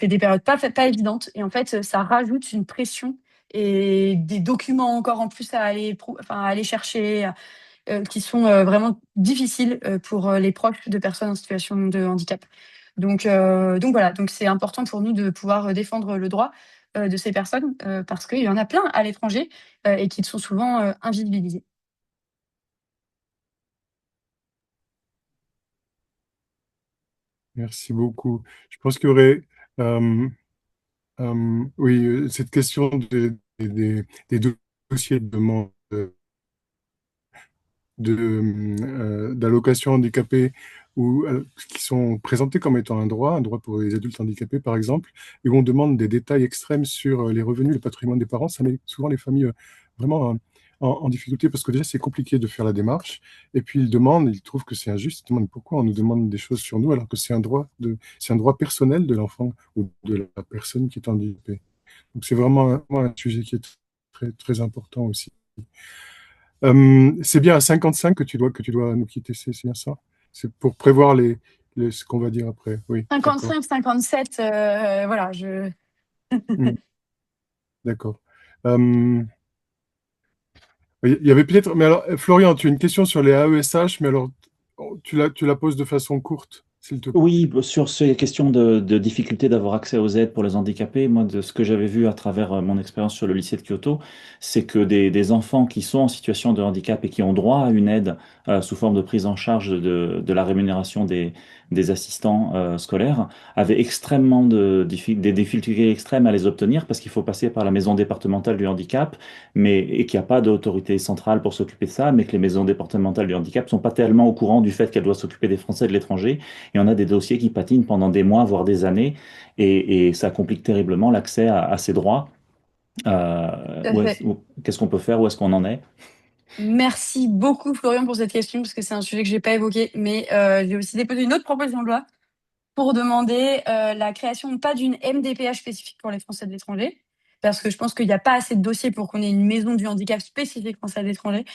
[SPEAKER 2] des périodes pas évidentes et en fait, ça rajoute une pression et des documents encore en plus à aller chercher, qui sont, vraiment difficiles, pour, les proches de personnes en situation de handicap. Donc voilà, donc c'est important pour nous de pouvoir, défendre le droit, de ces personnes, parce qu'il y en a plein à l'étranger, et qui sont souvent, invisibilisées.
[SPEAKER 1] Merci beaucoup. Je pense qu'il y aurait, euh, oui, cette question des dossiers de demande d'allocations handicapées ou qui sont présentés comme étant un droit pour les adultes handicapés, par exemple, et où on demande des détails extrêmes sur les revenus, le patrimoine des parents. Ça met souvent les familles vraiment en difficulté parce que déjà, c'est compliqué de faire la démarche. Et puis, ils trouvent que c'est injuste. Ils demandent pourquoi on nous demande des choses sur nous alors que c'est un droit personnel de l'enfant ou de la personne qui est handicapée. Donc, c'est vraiment un sujet qui est très, très important aussi. C'est bien à 55 que tu dois nous quitter, c'est bien ça? C'est pour prévoir ce qu'on va dire après. Oui, d'accord.
[SPEAKER 2] 55-57, voilà,
[SPEAKER 1] Hmm, d'accord. Euh, il y avait peut-être, mais alors, Florian, tu as une question sur les AESH, mais alors, tu la poses de façon courte, s'il te plaît.
[SPEAKER 3] Oui, sur ces questions de difficulté d'avoir accès aux aides pour les handicapés, moi, de ce que j'avais vu à travers mon expérience sur le lycée de Kyoto, c'est que des enfants qui sont en situation de handicap et qui ont droit à une aide sous forme de prise en charge de la rémunération des assistants scolaires, avaient des difficultés extrêmes à les obtenir parce qu'il faut passer par la maison départementale du handicap, et qu'il n'y a pas d'autorité centrale pour s'occuper de ça, mais que les maisons départementales du handicap sont pas tellement au courant du fait qu'elles doivent s'occuper des Français de l'étranger. Et on a des dossiers qui patinent pendant des mois, voire des années, et ça complique terriblement l'accès à ces droits.
[SPEAKER 2] Tout à fait.
[SPEAKER 3] Qu'est-ce qu'on peut faire? Où est-ce qu'on en est?
[SPEAKER 2] Merci beaucoup, Florian, pour cette question, parce que c'est un sujet que j'ai pas évoqué, mais j'ai aussi déposé une autre proposition de loi pour demander la création, pas d'une MDPH spécifique pour les Français de l'étranger, parce que je pense qu'il n'y a pas assez de dossiers pour qu'on ait une maison du handicap spécifique Français de l'étranger,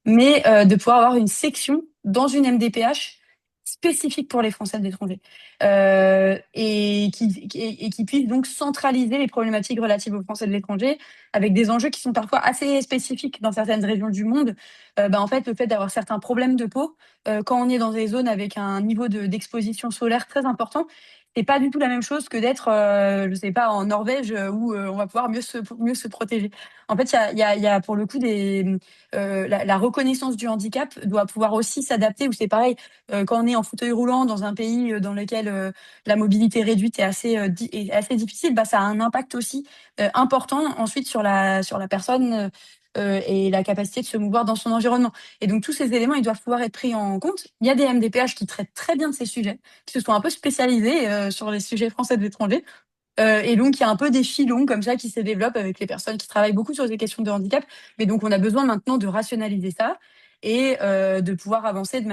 [SPEAKER 2] mais de pouvoir avoir une section dans une MDPH spécifique pour les Français de l'étranger, et qui puisse donc centraliser les problématiques relatives aux Français de l'étranger avec des enjeux qui sont parfois assez spécifiques dans certaines régions du monde. En fait, le fait d'avoir certains problèmes de peau, quand on est dans des zones avec un niveau d'exposition solaire très important, c'est pas du tout la même chose que d'être, je sais pas, en Norvège, où on va pouvoir mieux se protéger. En fait, il y a pour le coup la reconnaissance du handicap doit pouvoir aussi s'adapter, où c'est pareil, quand on est en fauteuil roulant dans un pays dans lequel la mobilité réduite est assez difficile, ça a un impact aussi important ensuite sur la personne et la capacité de se mouvoir dans son environnement. Et donc tous ces éléments, ils doivent pouvoir être pris en compte. Il y a des MDPH qui traitent très bien de ces sujets, qui se sont un peu spécialisés sur les sujets français de l'étranger. Et donc, il y a un peu des filons comme ça qui se développent avec les personnes qui travaillent beaucoup sur ces questions de handicap. Mais donc, on a besoin maintenant de rationaliser ça et de pouvoir avancer de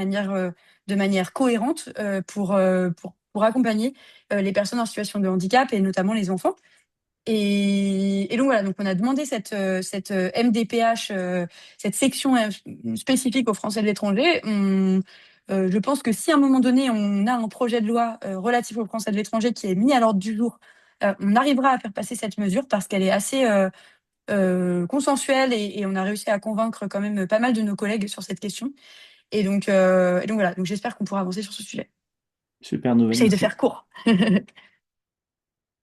[SPEAKER 2] manière cohérente pour accompagner les personnes en situation de handicap et notamment les enfants. Et donc voilà, donc on a demandé cette MDPH, cette section spécifique aux Français de l'étranger. Je pense que si à un moment donné on a un projet de loi relatif aux Français de l'étranger qui est mis à l'ordre du jour, on arrivera à faire passer cette mesure parce qu'elle est assez consensuelle et on a réussi à convaincre quand même pas mal de nos collègues sur cette question. Et donc voilà, donc j'espère qu'on pourra avancer sur ce sujet.
[SPEAKER 3] Super nouvelle,
[SPEAKER 2] J'essaye de
[SPEAKER 3] merci.
[SPEAKER 2] faire court.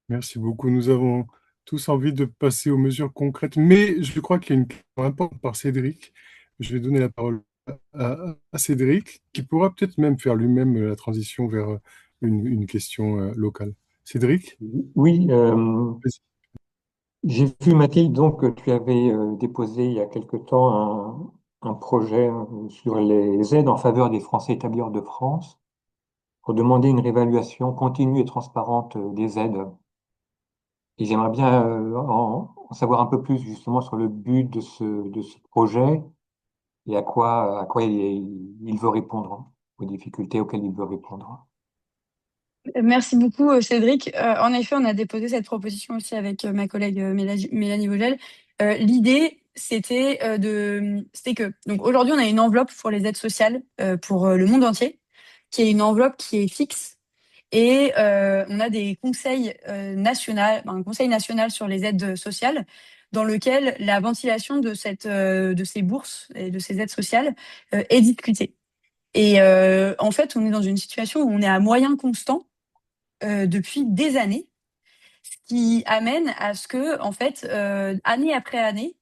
[SPEAKER 1] Merci beaucoup. Nous avons tous envie de passer aux mesures concrètes, mais je crois qu'il y a une question importante par Cédric. Je vais donner la parole à Cédric, qui pourra peut-être même faire lui-même la transition vers une question locale. Cédric?
[SPEAKER 5] Oui,
[SPEAKER 1] Vas-y.
[SPEAKER 5] j'ai vu Mathilde, donc que tu avais déposé il y a quelque temps un projet sur les aides en faveur des Français établis hors de France pour demander une réévaluation continue et transparente des aides. Et j'aimerais bien en savoir un peu plus justement sur le but de ce projet et à quoi il veut répondre, aux difficultés auxquelles il veut répondre.
[SPEAKER 2] Merci beaucoup, Cédric. En effet, on a déposé cette proposition aussi avec ma collègue Mélanie Vogel. L'idée, c'était que donc aujourd'hui, on a une enveloppe pour les aides sociales pour le monde entier, qui est une enveloppe qui est fixe. Et on a des conseils un conseil national sur les aides sociales, dans lequel la ventilation de ces bourses et de ces aides sociales est discutée. Et en fait, on est dans une situation où on est à moyen constant depuis des années, ce qui amène à ce que, en fait, année après année,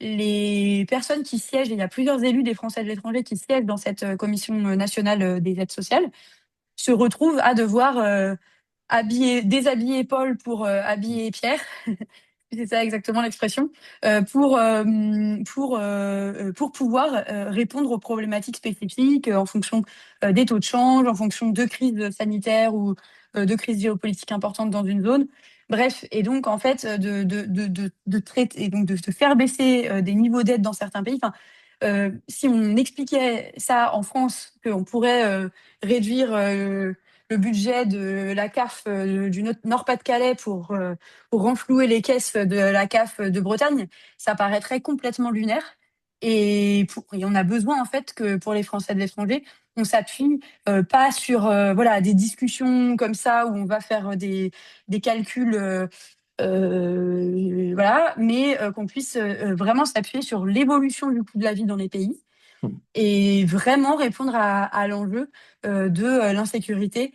[SPEAKER 2] les personnes qui siègent, et il y a plusieurs élus des Français de l'étranger qui siègent dans cette commission nationale des aides sociales, se retrouvent à devoir déshabiller Paul pour habiller Pierre. C'est ça exactement l'expression, pour pouvoir répondre aux problématiques spécifiques en fonction des taux de change, en fonction de crises sanitaires ou de crises géopolitiques importantes dans une zone. Bref, et donc en fait de traiter et donc de faire baisser des niveaux d'aide dans certains pays. Enfin, si on expliquait ça en France, qu'on pourrait réduire le budget de la CAF du Nord-Pas-de-Calais pour renflouer les caisses de la CAF de Bretagne, ça paraîtrait complètement lunaire. Et on a besoin en fait que pour les Français de l'étranger, on s'appuie pas sur voilà des discussions comme ça où on va faire des calculs voilà, mais qu'on puisse vraiment s'appuyer sur l'évolution du coût de la vie dans les pays et vraiment répondre à l'enjeu de l'insécurité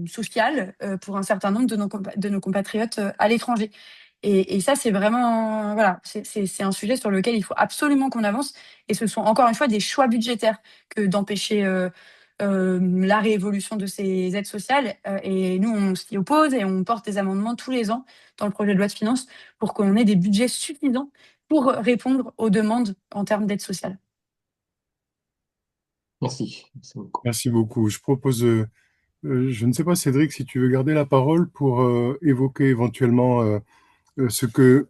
[SPEAKER 2] sociale pour un certain nombre de nos compatriotes à l'étranger. Et ça, c'est vraiment, voilà, c'est un sujet sur lequel il faut absolument qu'on avance. Et ce sont encore une fois des choix budgétaires que d'empêcher la réévolution de ces aides sociales. Et nous, on s'y oppose et on porte des amendements tous les ans dans le projet de loi de finances pour qu'on ait des budgets suffisants pour répondre aux demandes en termes d'aide sociale.
[SPEAKER 5] Merci. Merci beaucoup.
[SPEAKER 1] Merci beaucoup. Je propose, je ne sais pas, Cédric, si tu veux garder la parole pour évoquer éventuellement ce que,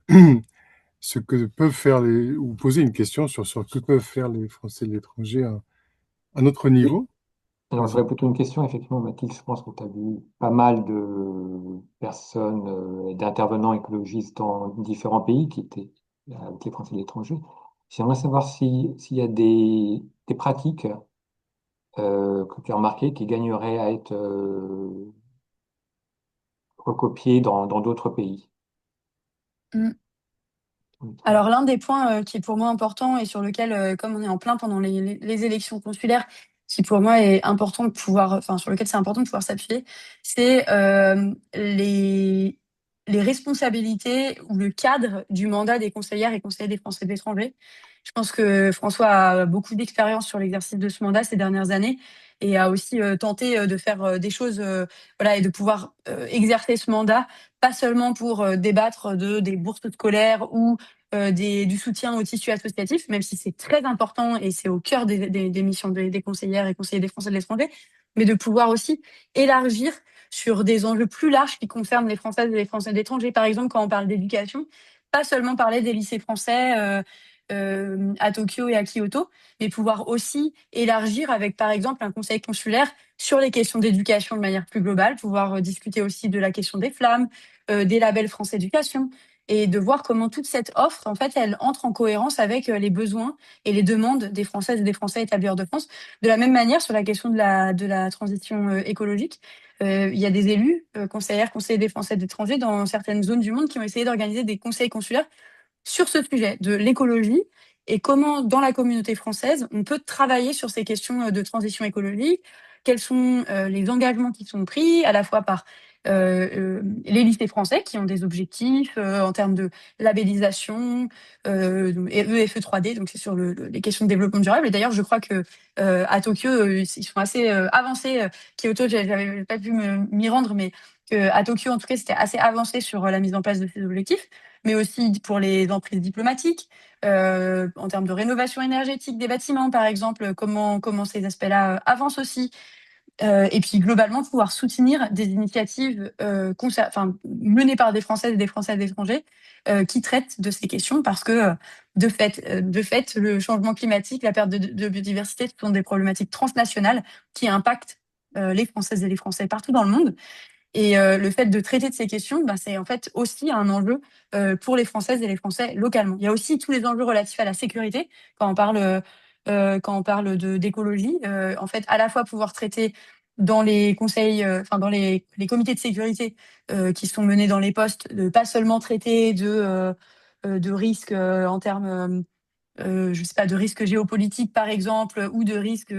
[SPEAKER 1] ce que peuvent faire ou poser une question sur ce que peuvent faire les Français de l'étranger à notre
[SPEAKER 5] Oui.
[SPEAKER 1] niveau.
[SPEAKER 5] Alors,
[SPEAKER 1] Vas-y.
[SPEAKER 5] j'aurais plutôt une question, effectivement, Mathilde. Je pense que tu as vu pas mal de personnes, d'intervenants écologistes dans différents pays qui étaient avec les Français de l'étranger. J'aimerais savoir s'il y a des pratiques que tu as remarquées qui gagneraient à être recopiées dans d'autres pays.
[SPEAKER 2] Mm. Alors l'un des points qui est pour moi important et sur lequel, comme on est en plein pendant les élections consulaires, qui pour moi est important de pouvoir, enfin sur lequel c'est important de pouvoir s'appuyer, c'est les responsabilités ou le cadre du mandat des conseillères et conseillers des Français de l'étranger. Je pense que François a beaucoup d'expérience sur l'exercice de ce mandat ces dernières années et a aussi tenté de faire des choses, voilà, et de pouvoir exercer ce mandat, pas seulement pour débattre des bourses scolaires ou du soutien au tissu associatif, même si c'est très important et c'est au cœur des missions des conseillères et conseillers des Français de l'étranger, mais de pouvoir aussi élargir sur des enjeux plus larges qui concernent les Françaises et les Français de l'étranger. Par exemple, quand on parle d'éducation, pas seulement parler des lycées français à Tokyo et à Kyoto, mais pouvoir aussi élargir avec, par exemple, un conseil consulaire sur les questions d'éducation de manière plus globale, pouvoir discuter aussi de la question des flammes, des labels France Éducation, et de voir comment toute cette offre, en fait, elle entre en cohérence avec les besoins et les demandes des Françaises et des Français établis hors de France. De la même manière, sur la question de la transition écologique, il y a des élus, conseillères, conseillers des Français d'étrangers dans certaines zones du monde qui ont essayé d'organiser des conseils consulaires sur ce sujet de l'écologie et comment, dans la communauté française, on peut travailler sur ces questions de transition écologique, quels sont les engagements qui sont pris, à la fois par les lycées français qui ont des objectifs en termes de labellisation et EFE 3D, donc c'est sur les questions de développement durable. Et d'ailleurs, je crois que à Tokyo, ils sont assez avancés. Kyoto, j'avais pas pu m'y rendre, mais à Tokyo, en tout cas, c'était assez avancé sur la mise en place de ces objectifs, mais aussi pour les emprises diplomatiques, en termes de rénovation énergétique des bâtiments, par exemple, comment ces aspects-là avancent aussi. Et puis globalement, pouvoir soutenir des initiatives menées par des Françaises et des Français à l'étranger qui traitent de ces questions parce que de fait, le changement climatique, la perte de biodiversité, ce sont des problématiques transnationales qui impactent les Françaises et les Français partout dans le monde. Et le fait de traiter de ces questions, ben, c'est en fait aussi un enjeu pour les Françaises et les Français localement. Il y a aussi tous les enjeux relatifs à la sécurité quand on parle d'écologie. En fait, à la fois pouvoir traiter dans les conseils, dans les comités de sécurité qui sont menés dans les postes, de pas seulement traiter de risques en termes, je sais pas, de risques géopolitiques par exemple, ou de risques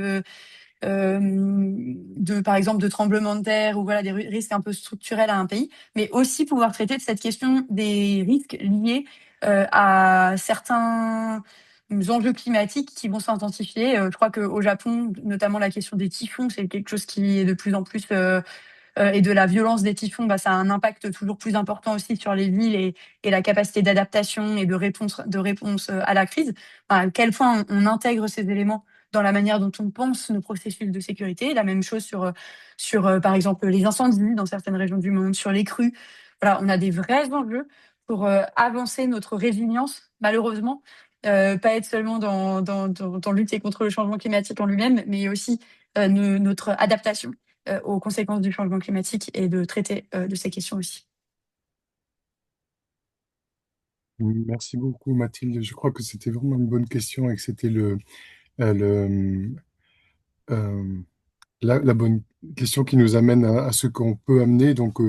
[SPEAKER 2] par exemple, de tremblements de terre ou voilà, des risques un peu structurels à un pays, mais aussi pouvoir traiter de cette question des risques liés à certains enjeux climatiques qui vont s'intensifier. Je crois qu'au Japon, notamment la question des typhons, c'est quelque chose qui est de plus en plus et de la violence des typhons, bah, ça a un impact toujours plus important aussi sur les villes et la capacité d'adaptation et de réponse à la crise. Enfin, à quel point on intègre ces éléments dans la manière dont on pense nos processus de sécurité. La même chose sur par exemple, les incendies dans certaines régions du monde, sur les crues. Voilà, on a des vrais enjeux pour avancer notre résilience, malheureusement. Pas être seulement dans lutter contre le changement climatique en lui-même, mais aussi notre adaptation aux conséquences du changement climatique et de traiter de ces questions aussi.
[SPEAKER 1] Merci beaucoup, Mathilde. Je crois que c'était vraiment une bonne question et que c'était euh, le, euh, la bonne question qui nous amène à ce qu'on peut amener. Donc,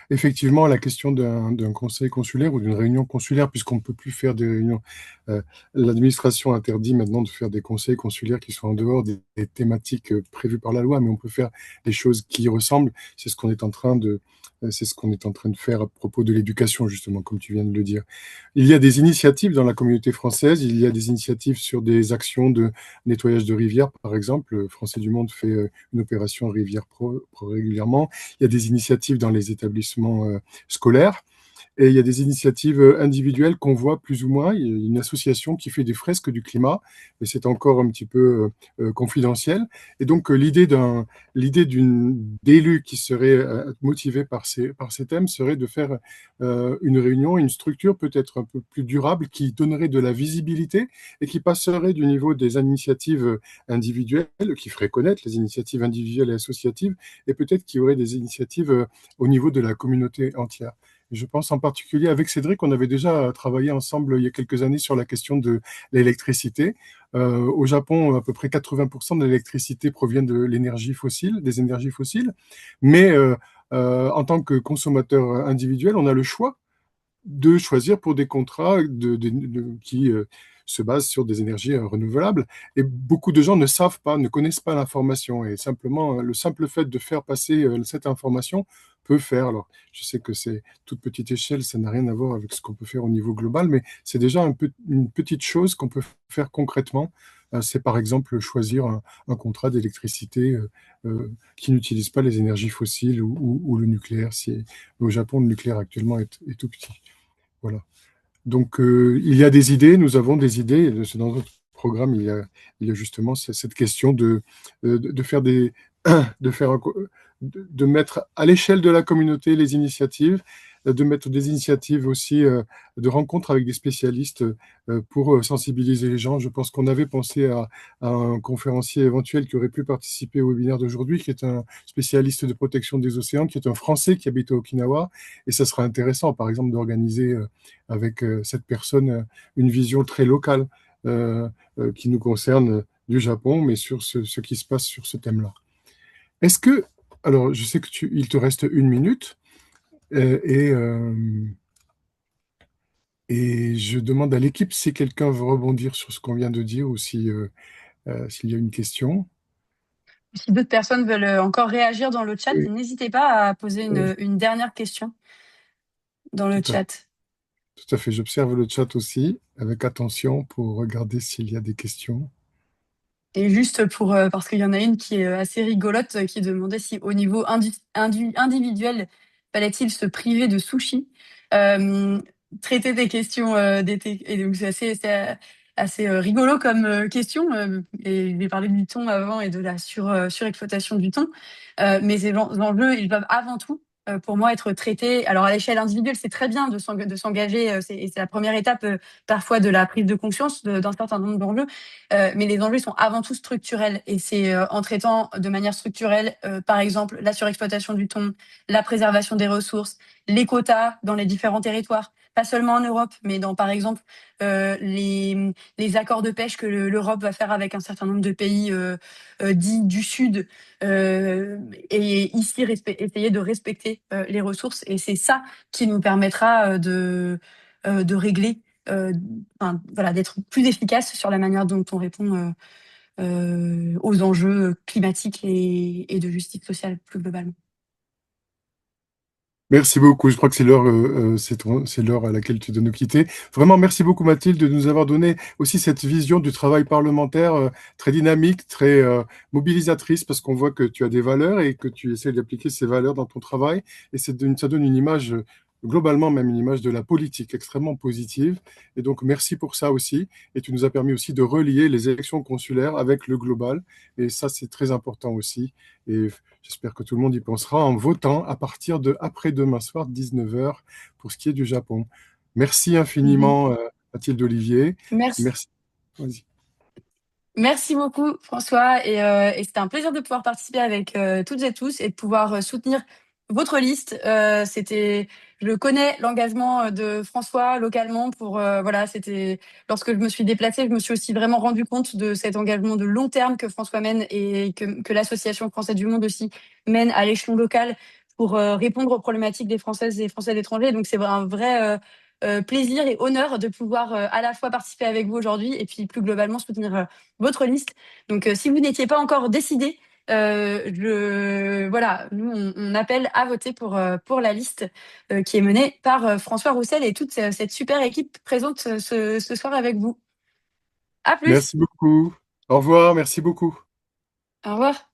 [SPEAKER 1] effectivement, la question d'un conseil consulaire ou d'une réunion consulaire, puisqu'on ne peut plus faire des réunions, l'administration interdit maintenant de faire des conseils consulaires qui sont en dehors des thématiques prévues par la loi, mais on peut faire des choses qui y ressemblent. C'est ce qu'on est en train de faire à propos de l'éducation, justement, comme tu viens de le dire. Il y a des initiatives dans la communauté française, il y a des initiatives sur des actions de nettoyage de rivières, par exemple. Français du Monde fait une opération Rivière Pro régulièrement. Il y a des initiatives dans les établissements scolaires. Et il y a des initiatives individuelles qu'on voit plus ou moins. Il y a une association qui fait des fresques du climat, mais c'est encore un petit peu confidentiel. Et donc l'idée d'élu qui serait motivé par ces thèmes serait de faire une réunion, une structure peut-être un peu plus durable qui donnerait de la visibilité et qui passerait du niveau des initiatives individuelles, qui ferait connaître les initiatives individuelles et associatives, et peut-être qu'il y aurait des initiatives au niveau de la communauté entière. Je pense en particulier avec Cédric, on avait déjà travaillé ensemble il y a quelques années sur la question de l'électricité. Au Japon, à peu près 80% de l'électricité provient de l'énergie fossile, des énergies fossiles. Mais en tant que consommateur individuel, on a le choix de choisir pour des contrats qui se basent sur des énergies renouvelables. Et beaucoup de gens ne savent pas, ne connaissent pas l'information. Et simplement, le simple fait de faire passer cette information peut faire. Alors, je sais que c'est toute petite échelle, ça n'a rien à voir avec ce qu'on peut faire au niveau global, mais c'est déjà une petite chose qu'on peut faire concrètement. C'est par exemple choisir un contrat d'électricité qui n'utilise pas les énergies fossiles ou le nucléaire. Au Japon, le nucléaire actuellement est tout petit. Voilà. Donc, il y a des idées, nous avons des idées. Dans notre programme, il y a justement cette question de faire de faire de mettre à l'échelle de la communauté les initiatives, de mettre des initiatives aussi de rencontres avec des spécialistes pour sensibiliser les gens. Je pense qu'on avait pensé à un conférencier éventuel qui aurait pu participer au webinaire d'aujourd'hui, qui est un spécialiste de protection des océans, qui est un Français qui habite à Okinawa. Et ça sera intéressant, par exemple, d'organiser avec cette personne une vision très locale qui nous concerne du Japon, mais sur ce qui se passe sur ce thème-là. Est-ce que, alors je sais il te reste une minute, et je demande à l'équipe si quelqu'un veut rebondir sur ce qu'on vient de dire ou s'il y a une question.
[SPEAKER 2] Si d'autres personnes veulent encore réagir dans le chat,
[SPEAKER 1] Oui.
[SPEAKER 2] n'hésitez pas à poser
[SPEAKER 1] Oui.
[SPEAKER 2] une dernière question dans le chat.
[SPEAKER 1] Tout à fait, j'observe le chat aussi avec attention pour regarder s'il y a des questions.
[SPEAKER 2] Et juste pour, parce qu'il y en a une qui est assez rigolote, qui demandait si au niveau individuel, fallait-il se priver de sushi? Traiter des questions d'été. Et donc c'est assez rigolo comme question. Et il avait parlé du thon avant et de la surexploitation du thon. Mais ces enjeux, ils peuvent avant tout, pour moi, être traités. Alors à l'échelle individuelle, c'est très bien de s'engager, et c'est la première étape parfois de la prise de conscience d'un certain nombre d'enjeux. Mais les enjeux sont avant tout structurels. Et c'est en traitant de manière structurelle, par exemple, la surexploitation du thon, la préservation des ressources, les quotas dans les différents territoires, pas seulement en Europe, mais dans, par exemple, les accords de pêche que l'Europe va faire avec un certain nombre de pays dits du Sud, et ici essayer de respecter les ressources. Et c'est ça qui nous permettra de régler, voilà, d'être plus efficace sur la manière dont on répond aux enjeux climatiques et de justice sociale plus globalement.
[SPEAKER 1] Merci beaucoup. Je crois que c'est l'heure à laquelle tu dois nous quitter. Vraiment, merci beaucoup Mathilde de nous avoir donné aussi cette vision du travail parlementaire très dynamique, très mobilisatrice, parce qu'on voit que tu as des valeurs et que tu essaies d'appliquer ces valeurs dans ton travail. Et ça donne une image, globalement même une image de la politique extrêmement positive. Et donc, merci pour ça aussi. Et tu nous as permis aussi de relier les élections consulaires avec le global. Et ça, c'est très important aussi. Et j'espère que tout le monde y pensera en votant à partir de après-demain soir, 19h, pour ce qui est du Japon. Merci infiniment, Mathilde Olivier.
[SPEAKER 2] Merci.
[SPEAKER 1] Vas-y.
[SPEAKER 2] Merci beaucoup, François. Et c'était un plaisir de pouvoir participer avec toutes et tous et de pouvoir soutenir votre liste. Je connais l'engagement de François localement pour voilà, c'était lorsque je me suis déplacée, je me suis aussi vraiment rendu compte de cet engagement de long terme que François mène et que l'Association française du monde aussi mène à l'échelon local pour répondre aux problématiques des Françaises et Français d'étrangers. Donc c'est un vrai plaisir et honneur de pouvoir à la fois participer avec vous aujourd'hui et puis plus globalement soutenir votre liste. Donc si vous n'étiez pas encore décidé, voilà, nous on appelle à voter pour la liste qui est menée par François Roussel et toute cette super équipe présente ce soir avec vous. À plus.
[SPEAKER 1] Merci beaucoup. Au revoir, merci beaucoup.
[SPEAKER 2] Au revoir.